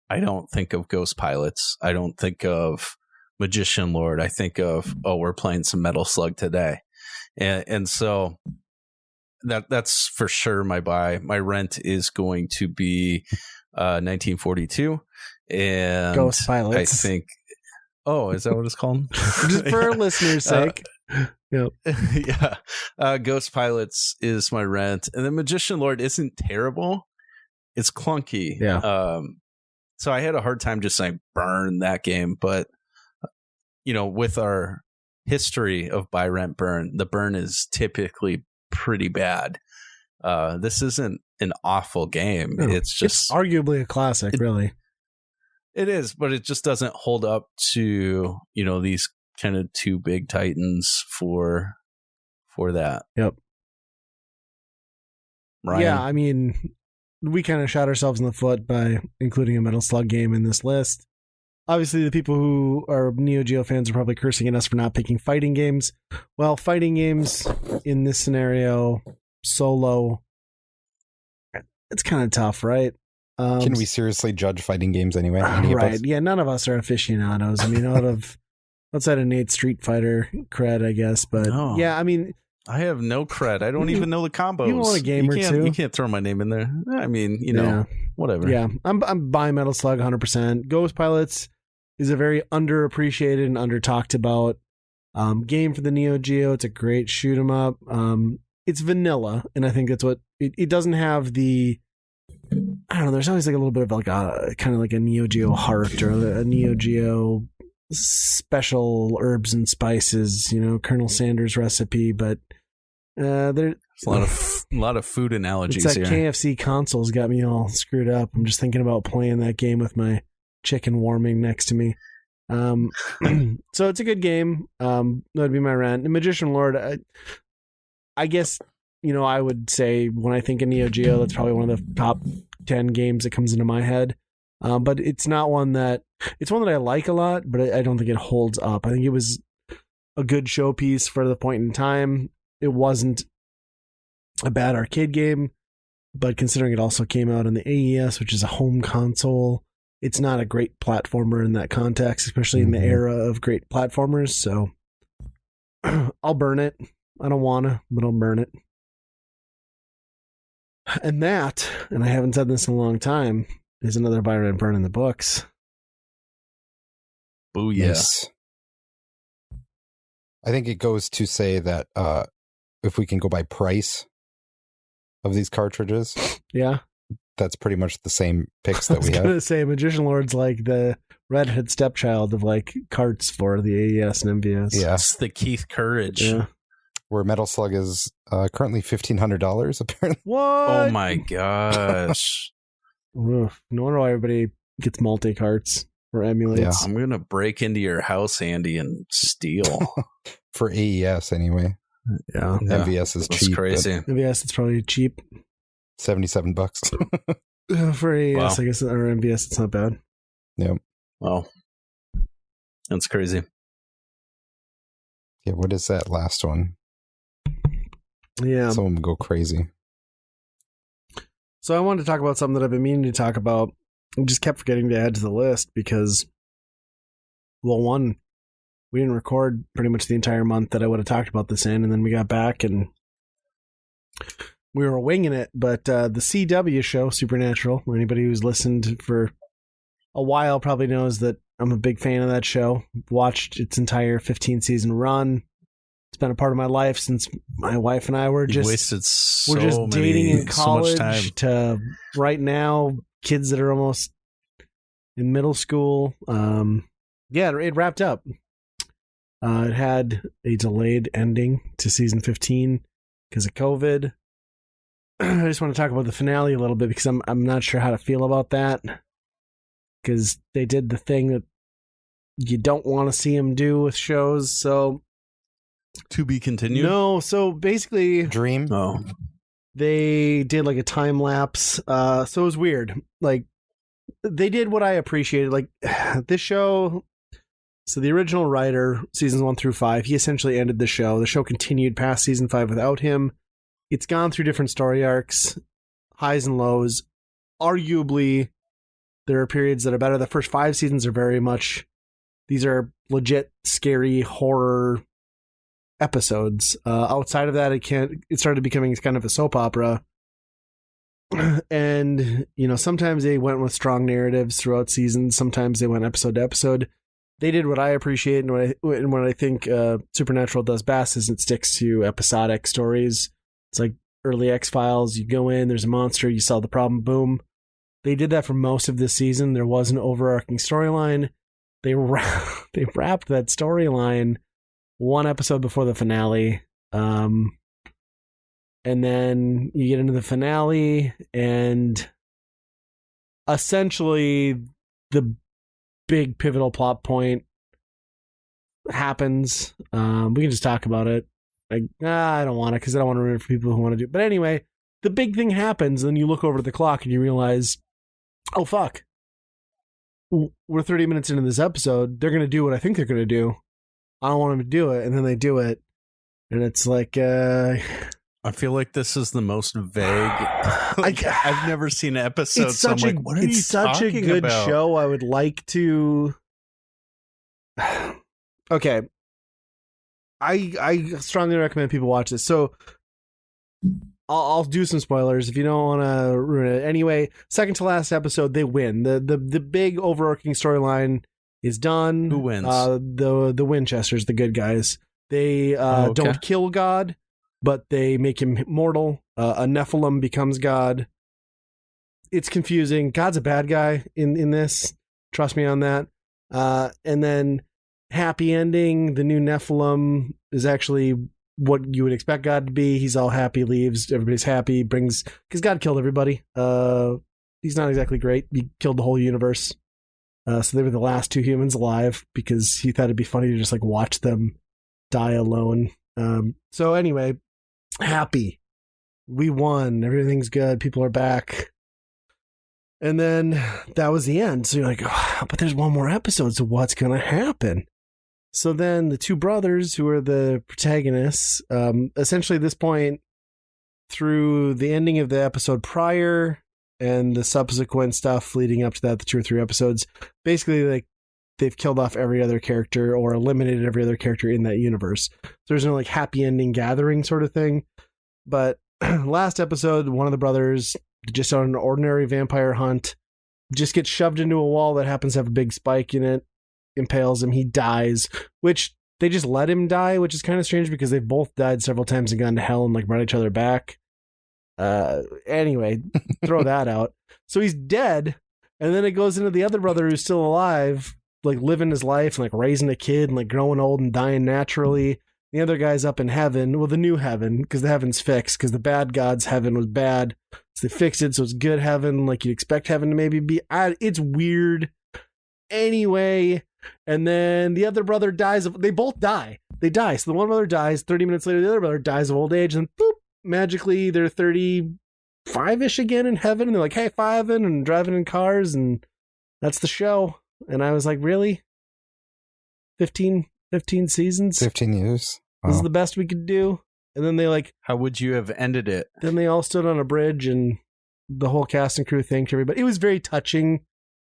I don't think of Ghost Pilots. I don't think of Magician Lord. I think of, we're playing some Metal Slug today. And so that's for sure my buy. My rent is going to be 1942. And Ghost Pilots. I think... Oh, is that what it's called? Just for our listeners' sake. Yep. Yeah. Ghost Pilots is my rent. And the Magician Lord isn't terrible. It's clunky. Yeah. So I had a hard time just saying burn that game. But, with our history of buy, rent, burn, the burn is typically pretty bad. This isn't an awful game. No, it's just arguably a classic, really. It is, but it just doesn't hold up to, these kind of two big titans for that. Yep. Ryan? Yeah, I mean, we kind of shot ourselves in the foot by including a Metal Slug game in this list. Obviously, the people who are Neo Geo fans are probably cursing at us for not picking fighting games. Well, fighting games in this scenario, solo, it's kind of tough, right? Can we seriously judge fighting games anyway? Right. Yeah, none of us are aficionados. I mean, outside of Nate's Street Fighter cred, I guess. But yeah, I mean... I have no cred. I don't even know the combos. You want a game or two? You can't throw my name in there. I mean, whatever. Yeah, I'm buying Metal Slug 100%. Ghost Pilots is a very underappreciated and under-talked about game for the Neo Geo. It's a great shoot 'em up. It's vanilla, and I think that's what... It doesn't have the... I don't know, there's always like a little bit of like a kind of like a Neo Geo heart or a Neo Geo special herbs and spices, Colonel Sanders recipe, but there's a lot of food analogies it's here. That KFC console's got me all screwed up. I'm just thinking about playing that game with my chicken warming next to me. So it's a good game. That would be my rant. The Magician Lord, I guess, I would say when I think of Neo Geo, that's probably one of the top 10 games that comes into my head. But it's not one that... It's one that I like a lot, but I don't think it holds up. I think it was a good showpiece for the point in time. It wasn't a bad arcade game, but considering it also came out on the AES, which is a home console, it's not a great platformer in that context, especially in the era of great platformers. So I'll burn it. I don't want to, but I'll burn it. And I haven't said this in a long time, is another buy, rent, burn in the books. Booyah. Yes. I think it goes to say that if we can go by price of these cartridges, yeah, that's pretty much the same picks that we have. I was going to say Magician Lord's like the redhead stepchild of like carts for the AES and MVS. Yeah. It's the Keith Courage. Yeah. Where Metal Slug is currently $1,500, apparently. What? Oh my gosh. No wonder why everybody gets multi-carts. or emulates. Yeah. I'm gonna break into your house, Andy, and steal. For AES anyway. Yeah. MVS is cheap. Crazy. MVS, it's probably cheap. $77. For AES, Wow. I guess, or MVS, it's not bad. Yep. Wow. That's crazy. Yeah, what is that last one? Yeah. Some of them go crazy. So I wanted to talk about something that I've been meaning to talk about. I just kept forgetting to add to the list because, well, one, we didn't record pretty much the entire month that I would have talked about this in, and then we got back and we were winging it. But the CW show, Supernatural, anybody who's listened for a while probably knows that I'm a big fan of that show. Watched its entire 15-season run. It's been a part of my life since my wife and I were just dating in college to right now, kids that are almost in middle school. It wrapped up. It had a delayed ending to season 15 because of COVID. I just want to talk about the finale a little bit because I'm not sure how to feel about that, because they did the thing that you don't want to see them do with shows. So to be continued. No, so basically, Dream. Oh, they did like a time lapse. So it was weird. Like they did what I appreciated. Like this show. So the original writer, seasons 1 through 5, he essentially ended the show. The show continued past season 5 without him. It's gone through different story arcs, highs and lows. Arguably, there are periods that are better. The first 5 seasons are very much, these are legit scary horror episodes. Outside of that, it started becoming kind of a soap opera. And, sometimes they went with strong narratives throughout seasons. Sometimes they went episode to episode. They did what I appreciate and what I think Supernatural does best is it sticks to episodic stories. It's like early X-Files. You go in, there's a monster, you solve the problem, boom. They did that for most of this season. There was an overarching storyline. They wrapped that storyline one episode before the finale. And then you get into the finale, and essentially the big pivotal plot point happens. We can just talk about it. Like, I don't want to, because I don't want to ruin it for people who want to do it. But anyway, the big thing happens, and then you look over at the clock and you realize, oh, fuck. We're 30 minutes into this episode. They're going to do what I think they're going to do. I don't want them to do it. And then they do it. And it's like... I feel like this is the most vague. I've never seen an episode. It's such a good about? show. I would like to... Okay. I strongly recommend people watch this. So I'll do some spoilers if you don't want to ruin it. Anyway, second to last episode, they win. The big overarching storyline is done. Who wins? The Winchesters, the good guys. They don't kill God, but they make him mortal. A Nephilim becomes God. It's confusing. God's a bad guy in this. Trust me on that. And then happy ending. The new Nephilim is actually what you would expect God to be. He's all happy, leaves. Everybody's happy. Because God killed everybody. He's not exactly great. He killed the whole universe. So they were the last 2 humans alive because he thought it'd be funny to just like watch them die alone. So anyway, happy. We won. Everything's good. People are back. And then that was the end. So you're like, oh, but there's one more episode. So what's going to happen? So then the 2 brothers who are the protagonists, essentially at this point, through the ending of the episode prior and the subsequent stuff leading up to that, the 2 or 3 episodes, basically like they've killed off every other character or eliminated every other character in that universe. So there's no like happy ending gathering sort of thing. But last episode, one of the brothers just on an ordinary vampire hunt just gets shoved into a wall that happens to have a big spike in it, impales him, he dies, which they just let him die, which is kind of strange because they've both died several times and gone to hell and like brought each other back. Anyway, throw that out. So he's dead, and then it goes into the other brother who's still alive, like living his life and like raising a kid and like growing old and dying naturally. The other guy's up in heaven, well, the new heaven, because the heaven's fixed, because the bad god's heaven was bad. So they fixed it, so it's good heaven, like you'd expect heaven to maybe be. It's weird. anyway. And then the other brother dies. They both die. They die. So the one brother dies. 30 minutes later, the other brother dies of old age. And boop, magically they're 35-ish again in heaven. And they're like, hey, fiving and driving in cars. And that's the show. And I was like, really? 15 seasons? 15 years? This is the best we could do. And then they like... How would you have ended it? Then they all stood on a bridge and the whole cast and crew thanked everybody. It was very touching.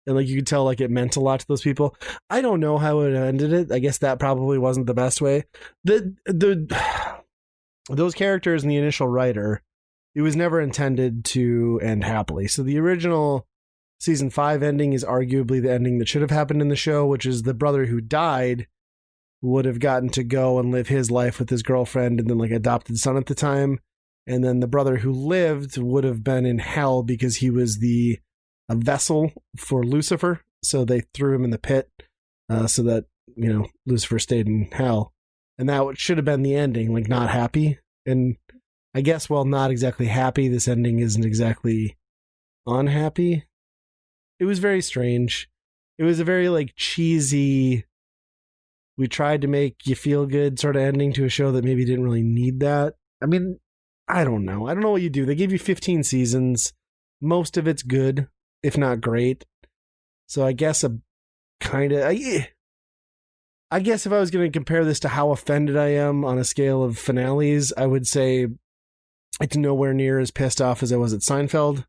And like you could tell like it meant a lot to those people. I don't know how it ended it. I guess that probably wasn't the best way. Those characters and the initial writer, it was never intended to end happily. So the original season 5 ending is arguably the ending that should have happened in the show, which is the brother who died would have gotten to go and live his life with his girlfriend and then like adopted son at the time. And then the brother who lived would have been in hell because he was a vessel for Lucifer. So they threw him in the pit so that, Lucifer stayed in hell. And that should have been the ending, like not happy. And I guess, well, not exactly happy. This ending isn't exactly unhappy. It was very strange. It was a very like cheesy, we tried to make you feel good sort of ending to a show that maybe didn't really need that. I mean, I don't know. I don't know what you do. They gave you 15 seasons. Most of it's good, if not great. So I guess I guess if I was going to compare this to how offended I am on a scale of finales, I would say it's nowhere near as pissed off as I was at Seinfeld.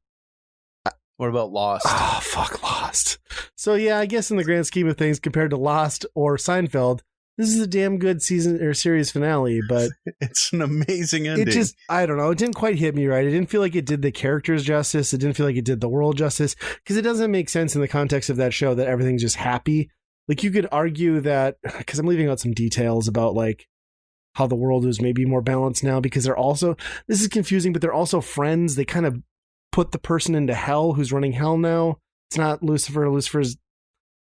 What about Lost? Oh, fuck Lost. So yeah, I guess in the grand scheme of things, compared to Lost or Seinfeld, this is a damn good season or series finale, but it's an amazing ending. It just, I don't know, it didn't quite hit me right. It didn't feel like it did the characters justice. It didn't feel like it did the world justice, because it doesn't make sense in the context of that show that everything's just happy. Like you could argue that, because I'm leaving out some details about like how the world is maybe more balanced now, because they're also, this is confusing, but they're also friends. They kind of put the person into hell who's running hell now. It's not Lucifer.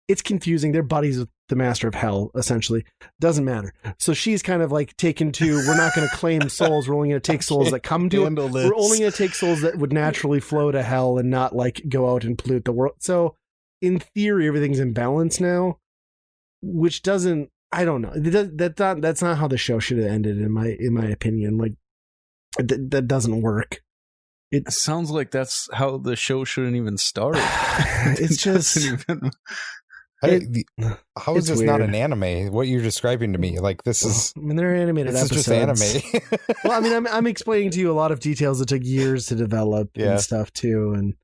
It's confusing. They're buddies with the master of hell, essentially. Doesn't matter. So she's kind of like taken to, we're not going to claim souls. We're only going to take souls that come to it. We're only going to take souls that would naturally flow to hell and not like go out and pollute the world. So in theory, everything's in balance now, which doesn't, I don't know. That's not how the show should have ended, in my opinion. Like that doesn't work. It sounds like that's how the show shouldn't even start. It's just how is this weird. Not an anime? What you're describing to me, like this is. I mean, they're animated episodes. This is just anime. Well, I mean, I'm explaining to you a lot of details that took years to develop and stuff too, and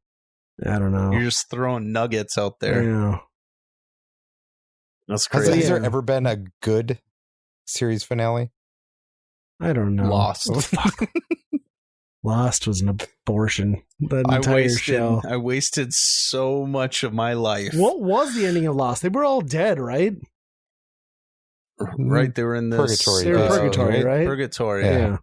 I don't know. You're just throwing nuggets out there. Yeah, that's crazy. Has there ever been a good series finale? I don't know. Lost. Lost was an abortion. The entire show. I wasted so much of my life. What was the ending of Lost? They were all dead, right? Right, they were in this purgatory. They were purgatory, right? Purgatory. Yeah.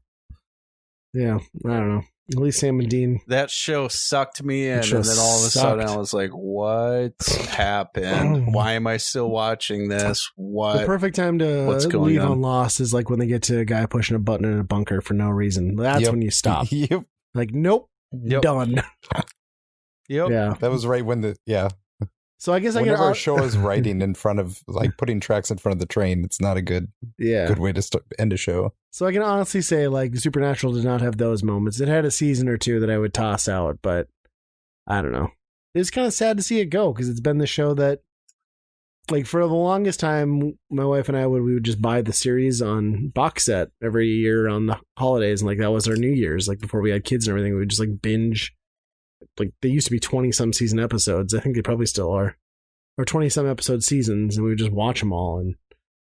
I don't know. At least Sam and Dean. That show sucked me in, and then all of a sudden I was like, "What happened? Why am I still watching this? What?" The perfect time to leave on Lost is like when they get to a guy pushing a button in a bunker for no reason. That's when you stop. Yep. Like, nope, done. Yep. Yeah. That was right when So I guess whenever a show is writing in front of, like, putting tracks in front of the train, it's not a good way to end a show. So I can honestly say, like, Supernatural did not have those moments. It had a season or two that I would toss out, but I don't know. It's kind of sad to see it go, because it's been the show that, like, for the longest time, my wife and I we would just buy the series on box set every year on the holidays, and like that was our New Year's. Like before we had kids and everything, we would just like binge. Like they used to be 20-some season episodes. I think they probably still are, or 20-some episode seasons, and we would just watch them all. And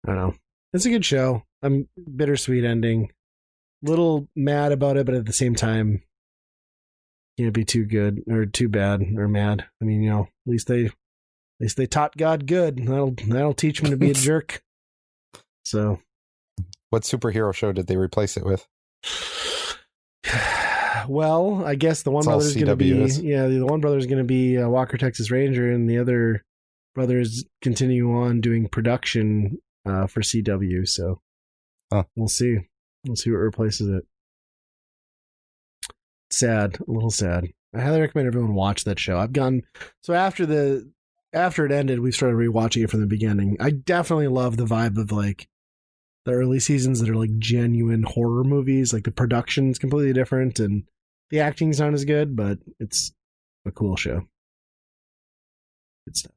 I don't know, it's a good show. I'm bittersweet ending, little mad about it, but at the same time, can't be too good or too bad or mad. I mean, at least they taught God good. That'll teach him to be a jerk. So, what superhero show did they replace it with? Well, I guess the one brother is going to be the one brother is going to be Walker Texas Ranger, and the other brothers continue on doing production for CW. So we'll see. We'll see what replaces it. Sad, a little sad. I highly recommend everyone watch that show. I've gone so after the after it ended, we started rewatching it from the beginning. I definitely love the vibe of like the early seasons that are like genuine horror movies. Like the production's completely different and the acting's not as good, but it's a cool show. Good stuff.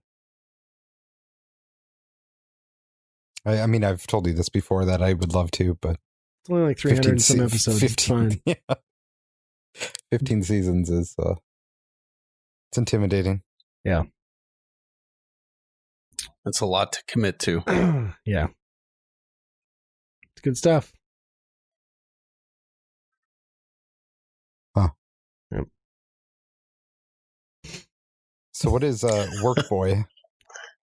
I mean, I've told you this before that I would love to, but it's only like 300 some episodes. 15, it's fine. Yeah. 15 seasons is it's intimidating. Yeah. That's a lot to commit to. Yeah. It's good stuff. Huh. Yep. So what is Work Boy?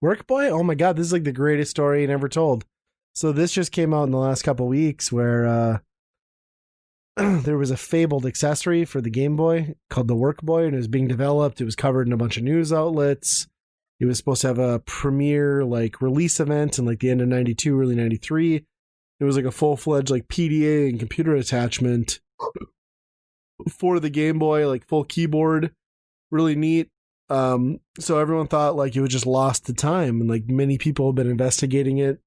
Work Boy? Oh my God, this is like the greatest story ever told. So this just came out in the last couple of weeks where there was a fabled accessory for the Game Boy called the Work Boy, and it was being developed. It was covered in a bunch of news outlets. It was supposed to have a premiere like release event in like the end of 92, early 93. It was like a full-fledged like PDA and computer attachment for the Game Boy, like full keyboard. Really neat. So everyone thought like it was just lost to time, and like many people have been investigating it,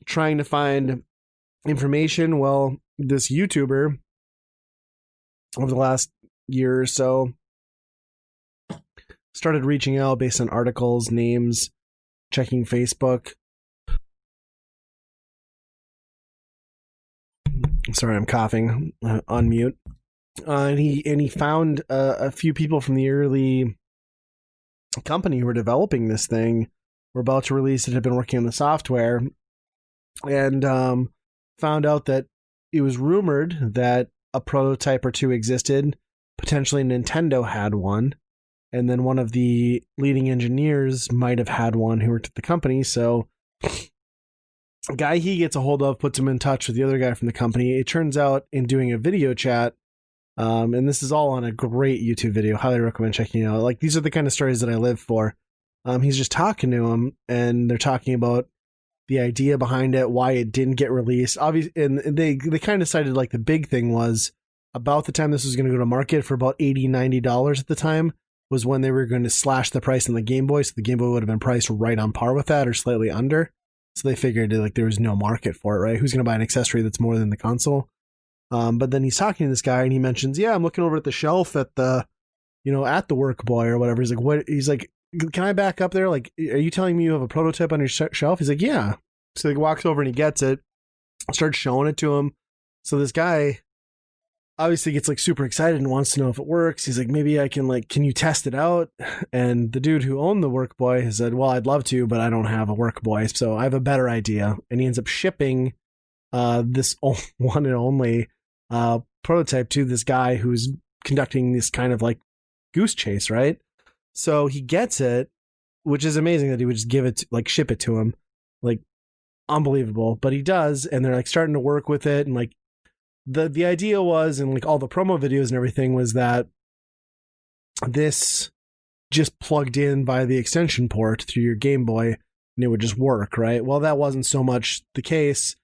trying to find information. Well, this YouTuber over the last year or so started reaching out based on articles, names, checking Facebook. Sorry, I'm coughing. On mute. And he found a few people from the early company who were developing this thing, were about to release it, had been working on the software, and found out that it was rumored that a prototype or two existed. Potentially Nintendo had one, and then one of the leading engineers might have had one who worked at the company. So a guy he gets a hold of puts him in touch with the other guy from the company. It turns out in doing a video chat, and this is all on a great YouTube video, highly recommend checking it out. Like, these are the kind of stories that I live for. He's just talking to him, and they're talking about the idea behind it, why it didn't get released. Obviously, and they kind of decided like the big thing was about the time this was going to go to market for about $80-$90 at the time was when they were going to slash the price on the Game Boy. So the Game Boy would have been priced right on par with that or slightly under. So they figured like there was no market for it, right? Who's going to buy an accessory that's more than the console? But then he's talking to this guy and he mentions, yeah, I'm looking over at the shelf at the, at the Work Boy or whatever. He's like, what? He's like, can I back up there? Like, are you telling me you have a prototype on your shelf? He's like, yeah. So he walks over and he gets it, starts showing it to him. So this guy obviously gets like super excited and wants to know if it works. He's like, maybe I can can you test it out? And the dude who owned the Work Boy has said, well, I'd love to, but I don't have a Work Boy. So I have a better idea. And he ends up shipping this one and only prototype to this guy who's conducting this kind of like goose chase, right? So he gets it, which is amazing that he would just give it, ship it to him. Like, unbelievable. But he does, and they're like starting to work with it. And like the idea was, and like all the promo videos and everything, was that this just plugged in via the extension port through your Game Boy and it would just work, right? Well, that wasn't so much the case.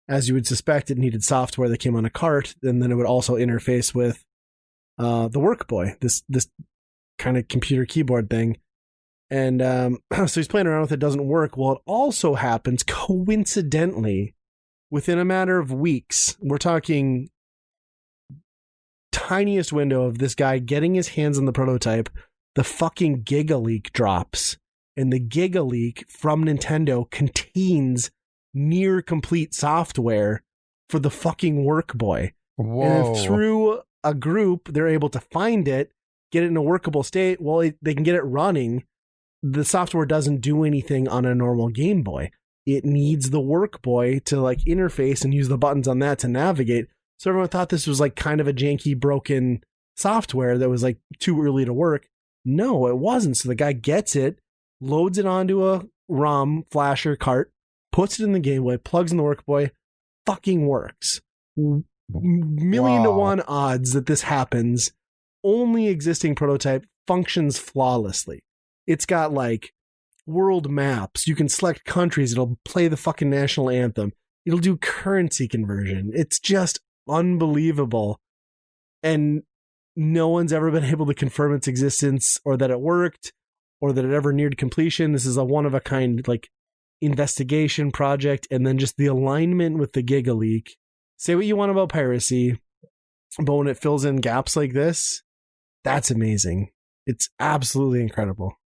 As you would suspect, it needed software that came on a cart, and then it would also interface with the Work Boy, this kind of computer keyboard thing. And so he's playing around with it, doesn't work. Well, it also happens coincidentally within a matter of weeks. We're talking tiniest window of this guy getting his hands on the prototype. The fucking Giga Leak drops, and the Giga Leak from Nintendo contains near complete software for the fucking Work Boy. Whoa. And through a group, they're able to find it, get it in a workable state. Well, they can get it running. The software doesn't do anything on a normal Game Boy. It needs the Work Boy to interface and use the buttons on that to navigate. So everyone thought this was kind of a janky, broken software that was too early to work. No, it wasn't. So the guy gets it, loads it onto a ROM flasher cart, puts it in the Game Boy, plugs in the Work Boy, fucking works. Million to one odds that this happens. Only existing prototype functions flawlessly. It's got world maps. You can select countries. It'll play the fucking national anthem. It'll do currency conversion. It's just unbelievable. And no one's ever been able to confirm its existence or that it worked or that it ever neared completion. This is a one-of-a-kind, like, investigation project, and then just the alignment with the Giga Leak. Say what you want about piracy, but when it fills in gaps like this, that's amazing. It's absolutely incredible.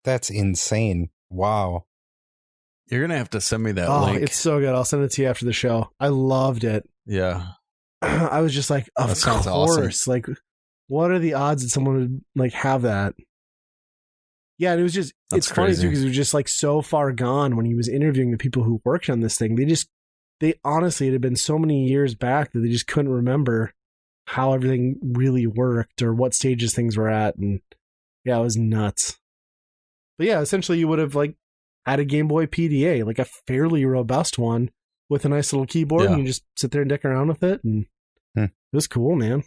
That's insane. Wow. You're going to have to send me that link. It's so good. I'll send it to you after the show. I loved it. Yeah. I was just like, of course. Awesome. Like, what are the odds that someone would like have that? Yeah, and it was just, it's funny too, because it was just like so far gone when he was interviewing the people who worked on this thing. They honestly, it had been so many years back that they just couldn't remember how everything really worked or what stages things were at. And yeah, it was nuts. But yeah, essentially you would have like had a Game Boy PDA, like a fairly robust one with a nice little keyboard, and you just sit there and dick around with it. And it was cool, man.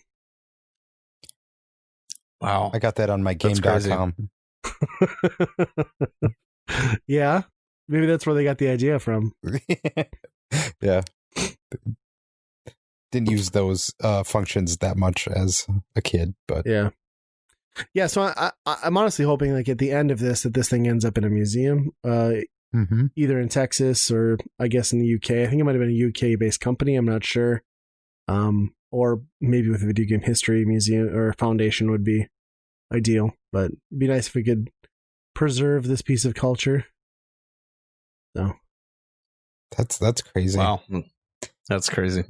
Wow. I got that on my game.com. Yeah. Maybe that's where they got the idea from. Yeah. Didn't use those functions that much as a kid, but yeah. Yeah, so I'm honestly hoping, like, at the end of this, that this thing ends up in a museum, either in Texas or, I guess, in the UK. I think it might have been a UK-based company. I'm not sure. Or maybe with a video game history museum or foundation would be ideal. But it'd be nice if we could preserve this piece of culture. So that's crazy. Wow, that's crazy.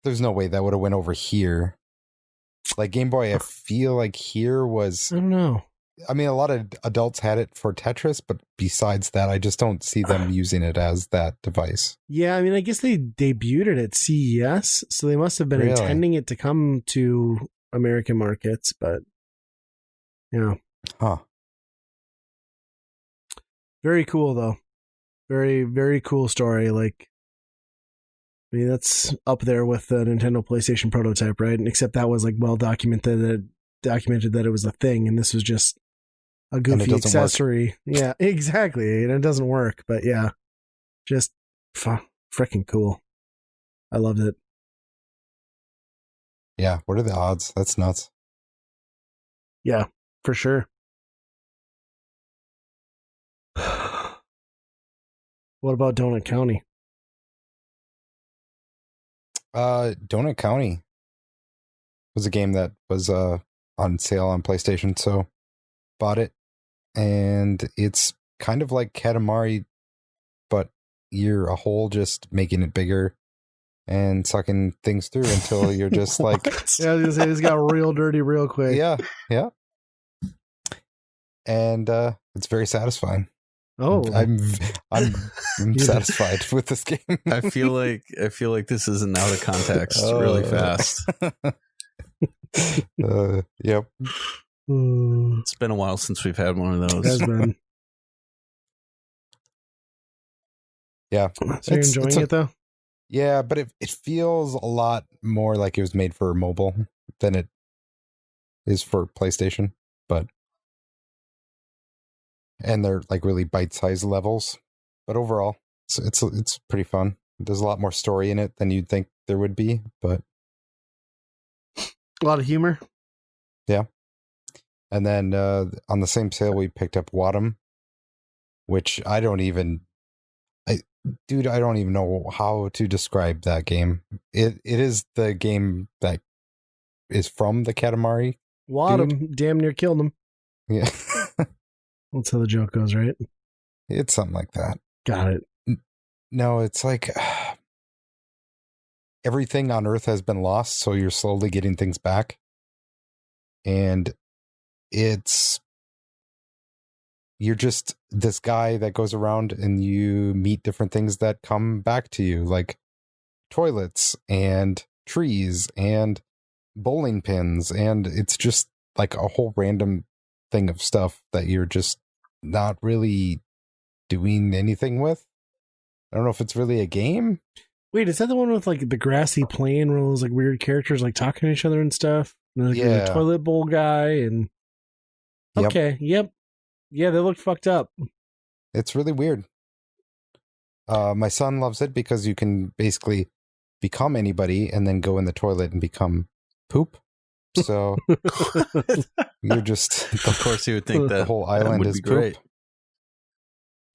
There's no way that would have went over here. Like Game Boy, I feel like here was... I don't know. I mean, a lot of adults had it for Tetris, but besides that, I just don't see them using it as that device. Yeah, I mean, I guess they debuted it at CES, so they must have been intending it to come to American markets, but yeah. Huh. Very cool, though. Very, very cool story. Like, I mean, that's up there with the Nintendo PlayStation prototype, right? And except that was like well documented that it was a thing, and this was just a goofy accessory. Work. Yeah, exactly. And it doesn't work, but yeah, just freaking cool. I loved it. Yeah, what are the odds? That's nuts. Yeah, for sure. What about Donut County? Donut County was a game that was on sale on PlayStation, so bought it, and it's kind of like Katamari, but you're a hole just making it bigger and sucking things through until you're just like... Yeah, I was gonna say, this got real dirty real quick. Yeah. And it's very satisfying. Oh, I'm satisfied with this game. I feel like this is an out of context really fast. Yep. It's been a while since we've had one of those. It has been. Yeah. So you're enjoying it though? Yeah, but it feels a lot more like it was made for mobile than it is for PlayStation. And they're like really bite-sized levels, but overall, it's pretty fun. There's a lot more story in it than you'd think there would be, but a lot of humor. Yeah. And then on the same sale, we picked up Wadham, which I don't even know how to describe that game. It is the game that is from the Katamari. Wadham damn near killed him. Yeah. That's how the joke goes, right? It's something like that. Got it. No, it's like everything on Earth has been lost, so you're slowly getting things back. And you're just this guy that goes around and you meet different things that come back to you, like toilets and trees and bowling pins. And it's just like a whole random thing of stuff that you're just not really doing anything with. I don't know if it's really a game. Wait, is that the one with like the grassy plain where those like weird characters like talking to each other and stuff? And like, yeah, the toilet bowl guy and okay, yep. Yeah, they look fucked up. It's really weird. My son loves it because you can basically become anybody and then go in the toilet and become poop So you're just, of course, you would think that the whole island would is be great. poop.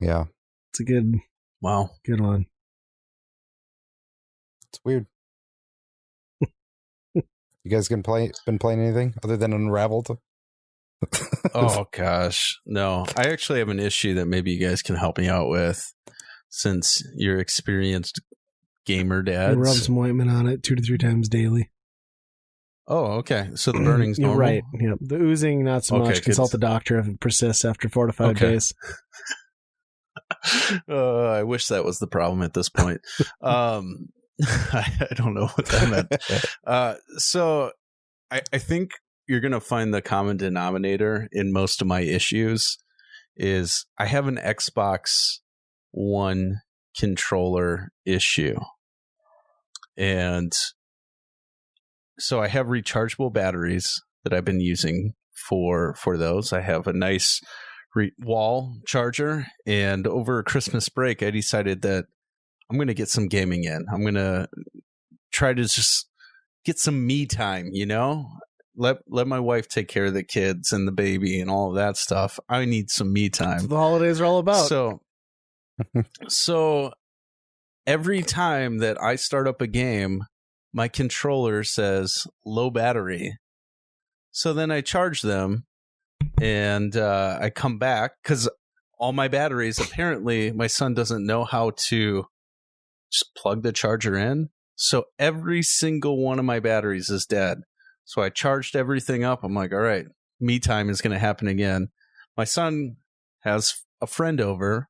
Yeah, It's a good one. it's weird. You guys been playing anything other than Unraveled? Oh gosh, no. I actually have an issue that maybe you guys can help me out with, since you're experienced gamer dads. You rub some ointment on it 2 to 3 times daily. Oh, okay. So the burning's normal? You're right. Yeah. The oozing, not so much. Consult the doctor if it persists after 4 to 5 days. I wish that was the problem at this point. I don't know what that meant. So I think you're going to find the common denominator in most of my issues is I have an Xbox One controller issue. And so I have rechargeable batteries that I've been using for those. I have a nice wall charger, and over Christmas break, I decided that I'm going to get some gaming in. I'm going to try to just get some me time, you know? Let my wife take care of the kids and the baby and all of that stuff. I need some me time. That's what the holidays are all about. So every time that I start up a game, my controller says low battery. So then I charge them, and I come back because all my batteries, apparently my son doesn't know how to just plug the charger in. So every single one of my batteries is dead. So I charged everything up. I'm like, all right, me time is going to happen again. My son has a friend over.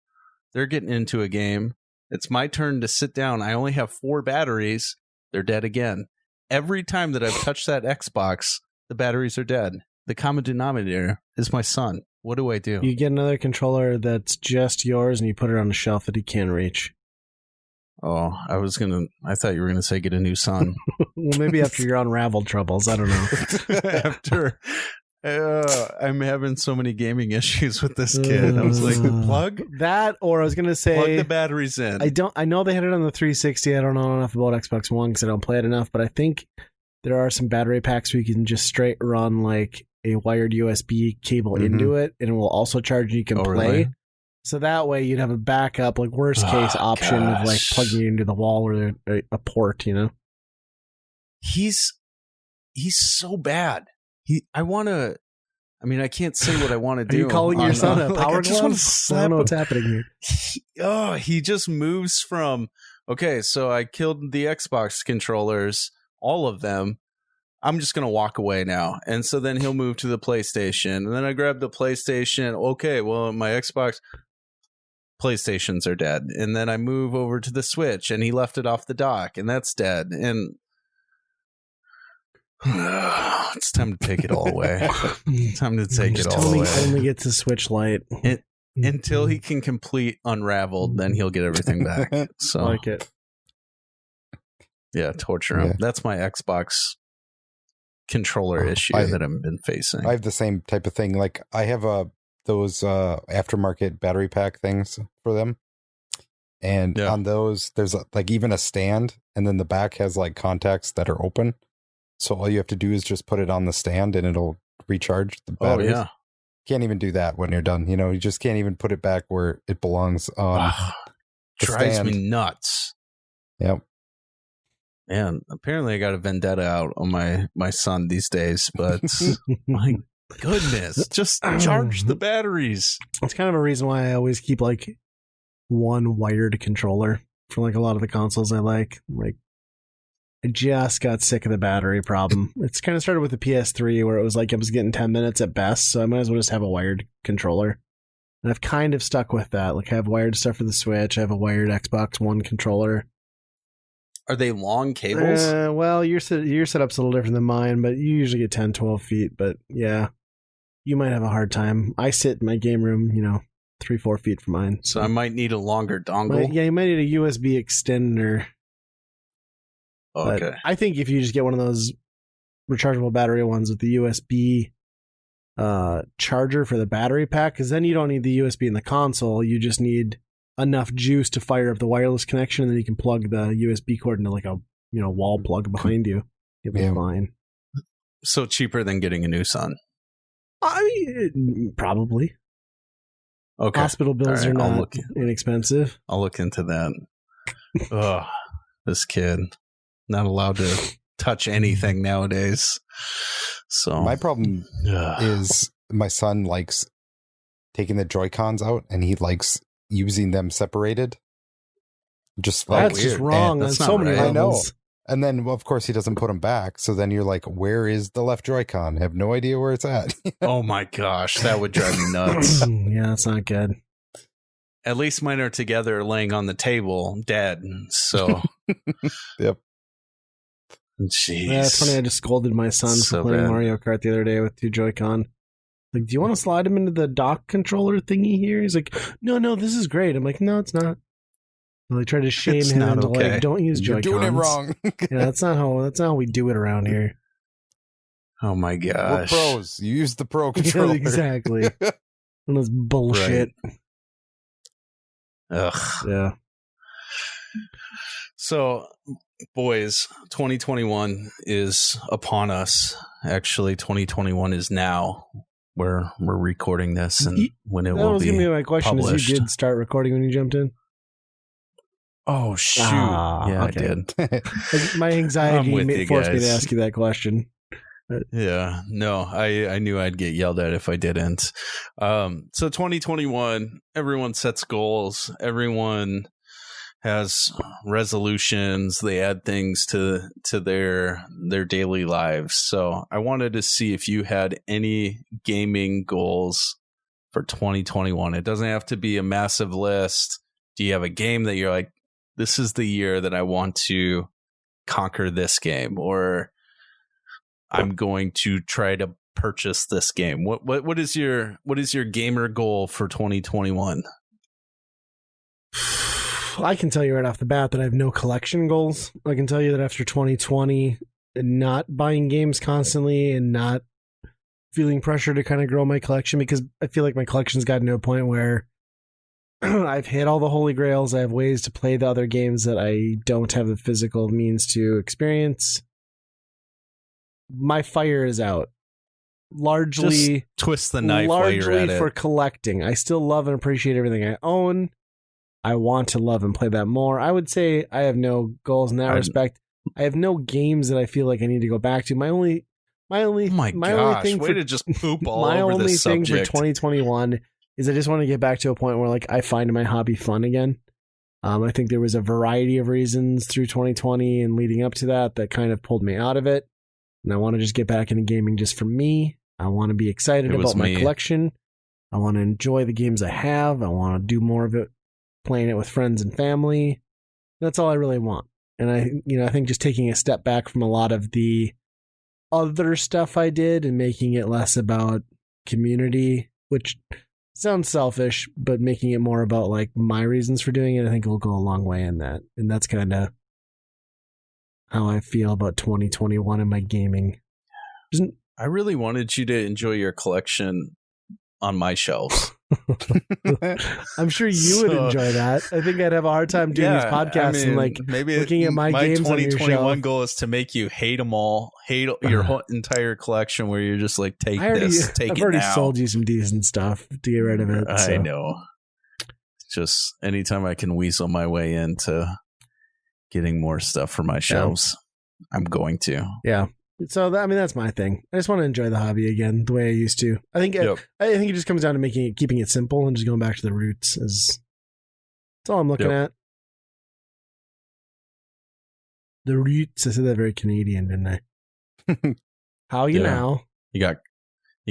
They're getting into a game. It's my turn to sit down. I only have 4 batteries. They're dead again. Every time that I've touched that Xbox, the batteries are dead. The common denominator is my son. What do I do? You get another controller that's just yours, and you put it on a shelf that he can't reach. Oh, I thought you were going to say get a new son. Well, maybe after your Unravel troubles. I don't know. After I'm having so many gaming issues with this kid. I was like, plug that, or I was going to say plug the batteries in. I know they had it on the 360. I don't know enough about Xbox One because I don't play it enough, but I think there are some battery packs where you can just straight run like a wired USB cable into it, and it will also charge and you can play. Really? So that way you'd have a backup, like worst case option of like plugging it into the wall or a port, you know? He's so bad. I can't say what I want to do. Are you calling your son a power glove? I just want to slap I don't know what's happening here. He just moves from, okay, so I killed the Xbox controllers, all of them. I'm just going to walk away now. And so then he'll move to the PlayStation. And then I grab the PlayStation. Okay, well, my Xbox PlayStations are dead. And then I move over to the Switch, and he left it off the dock, and that's dead. And it's time to take it all away. Time to take it all away. Only gets a Switch Lite. Until he can complete Unraveled, then he'll get everything back. So like it. Yeah, torture him. Yeah. That's my Xbox controller issue that I've been facing. I have the same type of thing. Like I have those aftermarket battery pack things for them. And on those, there's like even a stand, and then the back has like contacts that are open. So all you have to do is just put it on the stand and it'll recharge the batteries. Oh, yeah. Can't even do that when you're done. You know, you just can't even put it back where it belongs on the drives stand. Me nuts. Yep. Man, apparently I got a vendetta out on my son these days, but my goodness, just charge the batteries. It's kind of a reason why I always keep like one wired controller for like a lot of the consoles I like. Like, I just got sick of the battery problem. It's kind of started with the PS3 where it was like I was getting 10 minutes at best, so I might as well just have a wired controller. And I've kind of stuck with that. Like I have wired stuff for the Switch. I have a wired Xbox One controller. Are they long cables? Well, your setup's a little different than mine, but you usually get 10, 12 feet. But yeah, you might have a hard time. I sit in my game room, 3-4 feet from mine. So I might need a longer dongle. Yeah, you might need a USB extender. Oh, okay. But I think if you just get one of those rechargeable battery ones with the USB charger for the battery pack, because then you don't need the USB in the console. You just need enough juice to fire up the wireless connection, and then you can plug the USB cord into like a wall plug behind you. You'll be fine. So cheaper than getting a new son. I mean, probably. Okay. Hospital bills are not inexpensive. I'll look into that. Ugh, this kid not allowed to touch anything nowadays. So my problem is my son likes taking the Joy-Cons out and he likes using them separated. Just that's just wrong on so many levels. I know. And then, well, of course, he doesn't put them back. So then you're like, where is the left Joy-Con? I have no idea where it's at. Oh, my gosh. That would drive me nuts. Yeah, that's not good. At least mine are together laying on the table, dead. So. Yep. Jeez. Yeah, it's funny. I just scolded my son for playing Mario Kart the other day with 2 Joy-Con. Like, do you want to slide him into the dock controller thingy here? He's like, no, this is great. I'm like, no, it's not. Well, they try to shame him into like, don't use Joy-Cons. You're doing it wrong. Yeah, that's not how we do it around here. Oh my gosh. We're pros. You use the pro controller. Yeah, exactly. One of those bullshit. Right. Ugh. Yeah. So, boys, 2021 is upon us. Actually, 2021 is now where we're recording this and when it will be That was going to be my question. published. Is you did start recording when you jumped in? Oh, shoot. Yeah, okay. I did. Like, my anxiety forced me to ask you that question. Yeah, no, I knew I'd get yelled at if I didn't. So 2021, everyone sets goals. Everyone has resolutions. They add things to their daily lives. So I wanted to see if you had any gaming goals for 2021. It doesn't have to be a massive list. Do you have a game that you're like, this is the year that I want to conquer this game, or I'm going to try to purchase this game? What is your gamer goal for 2021? I can tell you right off the bat that I have no collection goals. I can tell you that after 2020, not buying games constantly and not feeling pressure to kind of grow my collection, because I feel like my collection's gotten to a point where I've hit all the holy grails. I have ways to play the other games that I don't have the physical means to experience. My fire is out. Largely, just twist the knife while you're at it. For collecting. I still love and appreciate everything I own. I want to love and play that more. I would say I have no goals in that respect. I have no games that I feel like I need to go back to. My only only thing way to just poop all over this subject. My only thing for 2021 is I just want to get back to a point where like I find my hobby fun again. I think there was a variety of reasons through 2020 and leading up to that kind of pulled me out of it. And I want to just get back into gaming just for me. I want to be excited about my collection. I want to enjoy the games I have. I want to do more of it, playing it with friends and family. That's all I really want. And I think just taking a step back from a lot of the other stuff I did and making it less about community, which sounds selfish, but making it more about like my reasons for doing it, I think will go a long way in that. And that's kind of how I feel about 2021 and my gaming. I really wanted you to enjoy your collection on my shelves. I'm sure you would enjoy that. I think I'd have a hard time doing these podcasts and like maybe looking at my games 2021 goal is to make you hate them all, hate your whole entire collection, where you're just like, take it now. I've already sold you some decent stuff to get rid of it. I know. Just anytime I can weasel my way into getting more stuff for my shelves, I'm going to. Yeah. So that's my thing. I just want to enjoy the hobby again the way I used to. I think it just comes down to keeping it simple and just going back to the roots. That's all I'm looking at. The roots. I said that very Canadian, didn't I? How you now? You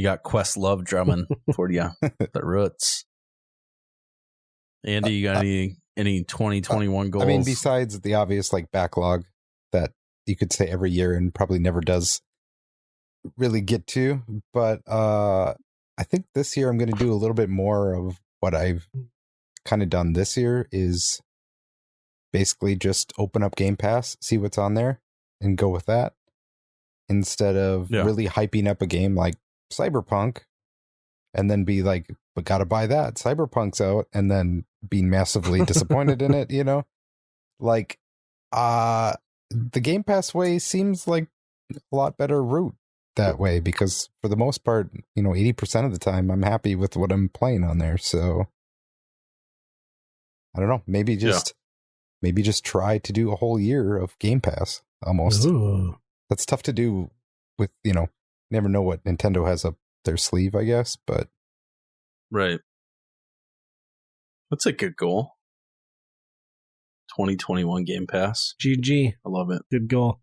got Questlove drumming for you. The roots. Andy, you got any 2021 goals? I mean, besides the obvious like backlog that you could say every year and probably never does really get to, but I think this year I'm going to do a little bit more of what I've kind of done this year, is basically just open up Game Pass, see what's on there, and go with that, instead of really hyping up a game like Cyberpunk and then be like, but gotta buy that, Cyberpunk's out, and then being massively disappointed in it, like the Game Pass way seems like a lot better route that way because for the most part, 80% of the time I'm happy with what I'm playing on there. So I don't know, maybe just try to do a whole year of Game Pass almost. Ooh. That's tough to do with, never know what Nintendo has up their sleeve, I guess, but right. That's a good goal. 2021 Game Pass. GG. I love it. Good goal.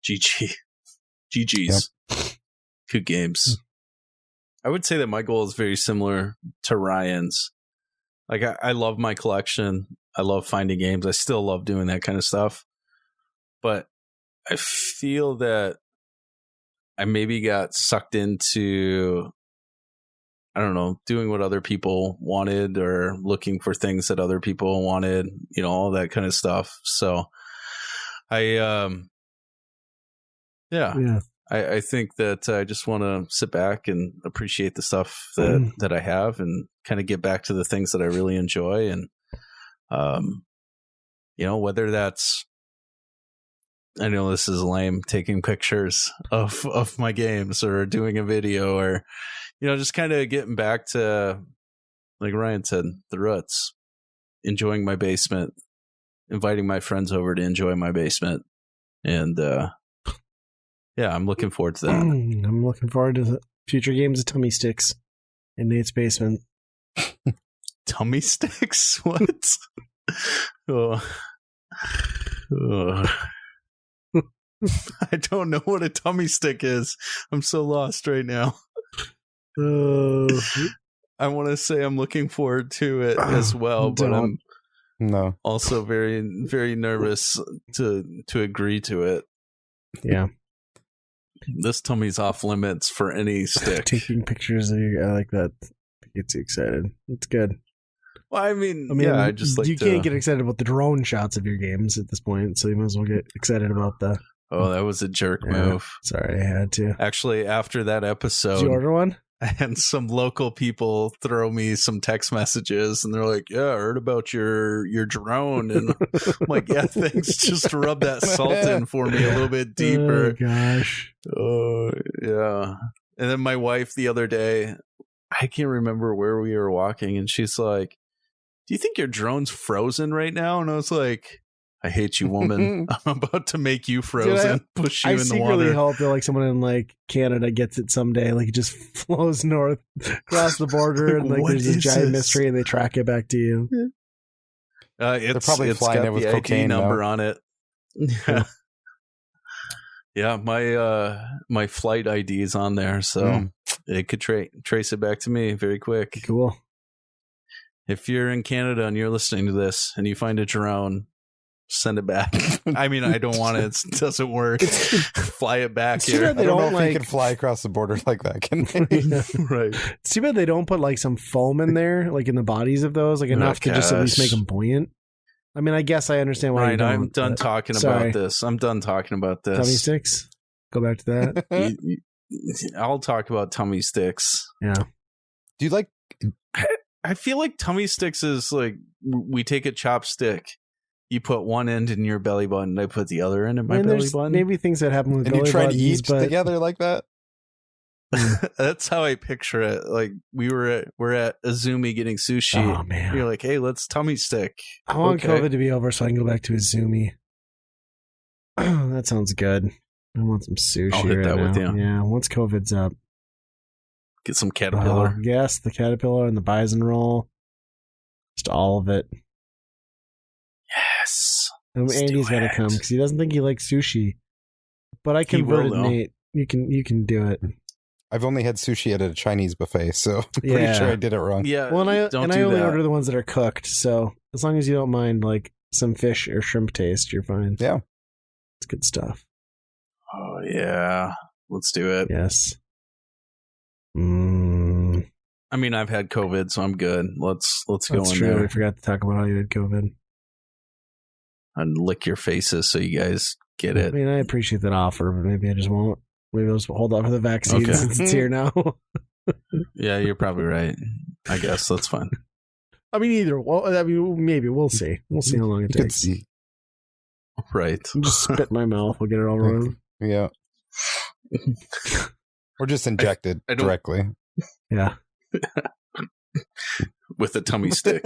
GG. GG's. Yep. Good games. I would say that my goal is very similar to Ryan's. Like, I love my collection. I love finding games. I still love doing that kind of stuff. But I feel that I maybe got sucked into, I don't know, doing what other people wanted or looking for things that other people wanted, all that kind of stuff. So I think that I just want to sit back and appreciate the stuff that I have and kind of get back to the things that I really enjoy. And, whether that's, I know this is lame, taking pictures of my games or doing a video or, just kind of getting back to, like Ryan said, the roots, enjoying my basement, inviting my friends over to enjoy my basement. And, I'm looking forward to that. I'm looking forward to the future games of Tummy Sticks in Nate's basement. Tummy Sticks? What? Oh. I don't know what a tummy stick is. I'm so lost right now. I want to say I'm looking forward to it as well, but I'm also very, very nervous to agree to it. Yeah. This tummy's off limits for any stick. Taking pictures of you, I like that. Gets you excited. It's good. Well, I mean, I just like you can't get excited about the drone shots of your games at this point, so you might as well get excited about the. Oh, that was a jerk move. Sorry, I had to. Actually, after that episode, did you order one? And some local people throw me some text messages, and they're like, "Yeah, I heard about your drone," and I'm like, "Yeah, thanks. Just rub that salt in for me a little bit deeper." Oh gosh. Oh yeah. And then my wife the other day, I can't remember where we were walking, and she's like, "Do you think your drone's frozen right now?" And I was like, I hate you, woman. I'm about to make you frozen, push you in the water. I secretly hope that like someone in like Canada gets it someday. Like it just flows north across the border, and like there's a giant mystery, and they track it back to you. They're probably flying it with cocaine number on it. Yeah, yeah. My flight ID is on there, so it could trace it back to me very quick. Cool. If you're in Canada and you're listening to this, and you find a drone, send it back. I mean, I don't want it. It doesn't work. Fly it back here. I don't know if you can fly across the border like that, can they? Right. It's too bad they don't put like some foam in there, like in the bodies of those, like enough to just at least make them buoyant. I mean, I guess I understand why. Right, I'm done talking about this. I'm done talking about this. Tummy sticks? Go back to that. I'll talk about tummy sticks. Yeah. Do you like... I feel like tummy sticks is like, we take a chopstick, you put one end in your belly button, I put the other end in my belly button. Maybe things that happen with and belly you try buttons, to eat together like that. That's how I picture it. Like we're at Azumi getting sushi. Oh man! You're like, hey, let's tummy stick. I want COVID to be over so I can go back to Azumi. That sounds good. I want some sushi. I'll hit that with you. Yeah, once COVID's up, get some caterpillar. Yes, the caterpillar and the bison roll, just all of it. Yes. Andy's got to come because he doesn't think he likes sushi. But I converted Nate. You can do it. I've only had sushi at a Chinese buffet, so I'm pretty sure I did it wrong. Yeah. Well, I only order the ones that are cooked. So as long as you don't mind like some fish or shrimp taste, you're fine. Yeah, it's good stuff. Oh yeah, let's do it. Yes. I mean, I've had COVID, so I'm good. Let's go in there. We forgot to talk about how you had COVID. And lick your faces so you guys get it. I mean, I appreciate that offer, but maybe I just won't. Maybe I'll just hold on for the vaccine since it's here now. Yeah, you're probably right. I guess that's fine. I mean, maybe we'll see. We'll see how long it takes. Right. Just spit in my mouth. We'll get it all wrong. Yeah. Or just inject it directly. Yeah. With a tummy stick.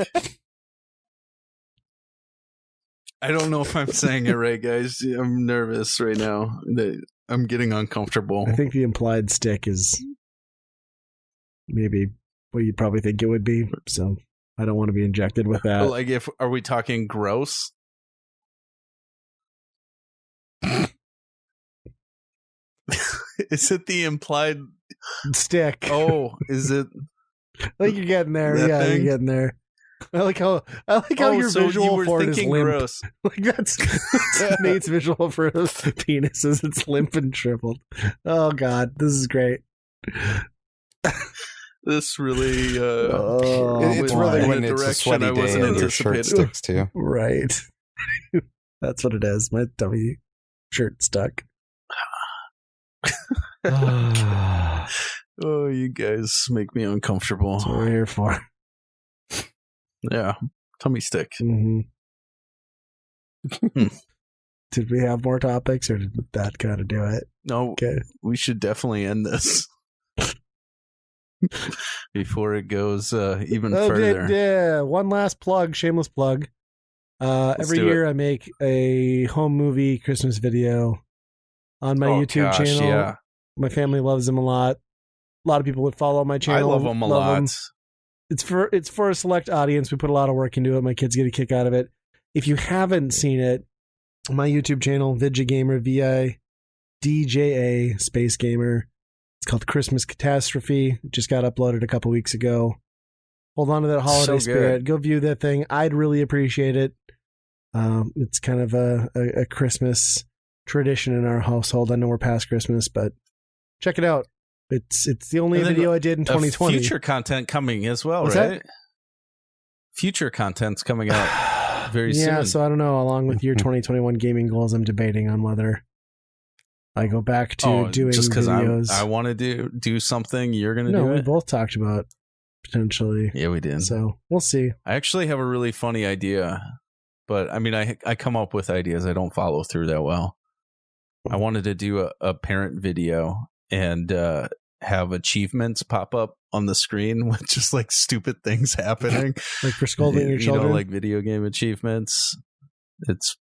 I don't know if I'm saying it right, guys. I'm nervous right now. I'm getting uncomfortable. I think the implied stick is maybe what you'd probably think it would be. So I don't want to be injected with that. Like, are we talking gross? Is it the implied stick? Oh, is it? I think you're getting there. Yeah, thing? You're getting there. I like how your visual for it is limp. Gross. Like that's Nate's visual for penises. It's limp and shriveled. Oh God, this is great. This really it's really when it's a sweaty day and your shirt sticks too. Right. That's what it is. My dummy shirt stuck. Oh, you guys make me uncomfortable. That's what we're here for. Yeah, tummy stick. Mm-hmm. Did we have more topics, or did that kind of do it? No, okay. We should definitely end this before it goes even further. Yeah, one last plug, shameless plug. Every year I make a home movie Christmas video on my YouTube channel. Yeah. My family loves them a lot. A lot of people would follow my channel. I love them a lot. It's for a select audience. We put a lot of work into it. My kids get a kick out of it. If you haven't seen it, my YouTube channel, Vidjagamer, VIDJA Space Gamer. It's called Christmas Catastrophe. It just got uploaded a couple weeks ago. Hold on to that holiday spirit. Go view that thing. I'd really appreciate it. It's kind of a Christmas tradition in our household. I know we're past Christmas, but check it out. It's the only video I did in 2020. Future content coming as well, What's right? that? Future content's coming out very soon. Yeah, so I don't know. Along with your 2021 gaming goals, I'm debating on whether I go back to doing just because videos. I want to do something. You're going to do it? No, we both talked about potentially. Yeah, we did. So we'll see. I actually have a really funny idea, but I mean, I come up with ideas. I don't follow through that well. I wanted to do a parent video and have achievements pop up on the screen with just like stupid things happening. Like for scolding your children? Like video game achievements. It's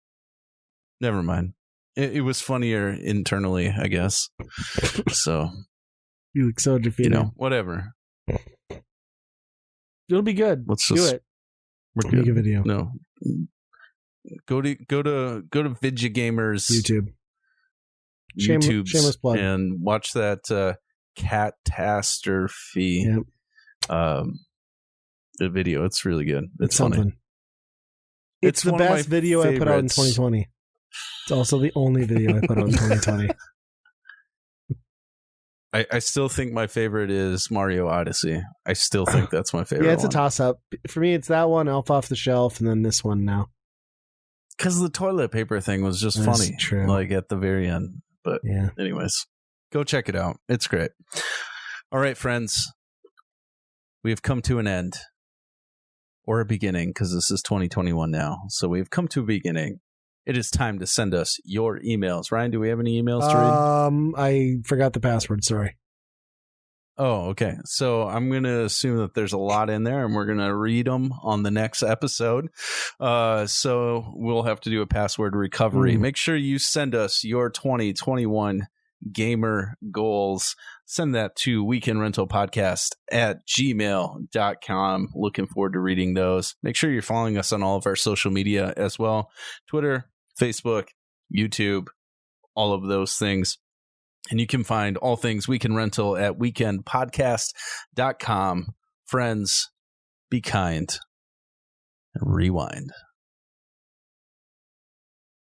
never mind. It was funnier internally, I guess. So you look so defeated. Whatever. It'll be good. Let's do just it. Make a video. No. Go to Vidjagamer's YouTube shameless plug. And watch that catastrophe the video. It's really good. It's funny. Something. It's the best video I put out in 2020. It's also the only video I put out in 2020. I still think my favorite is Mario Odyssey. I still think that's my favorite. Yeah, it's a toss-up. For me, it's that one, Elf Off the Shelf, and then this one now. Because the toilet paper thing was just funny. True. Like at the very end. But yeah. Anyways, go check it out. It's great. All right, friends. We have come to an end. Or a beginning, because this is 2021 now. So we've come to a beginning. It is time to send us your emails. Ryan, do we have any emails to read? I forgot the password. Sorry. Oh, okay. So I'm going to assume that there's a lot in there, and we're going to read them on the next episode. So we'll have to do a password recovery. Make sure you send us your 2021 gamer goals. Send that to weekendrentalpodcast@gmail.com. Looking forward to reading those. Make sure you're following us on all of our social media as well. Twitter, Facebook, YouTube, all of those things. And you can find all things Weekend Rental at weekendpodcast.com. Friends, be kind and rewind.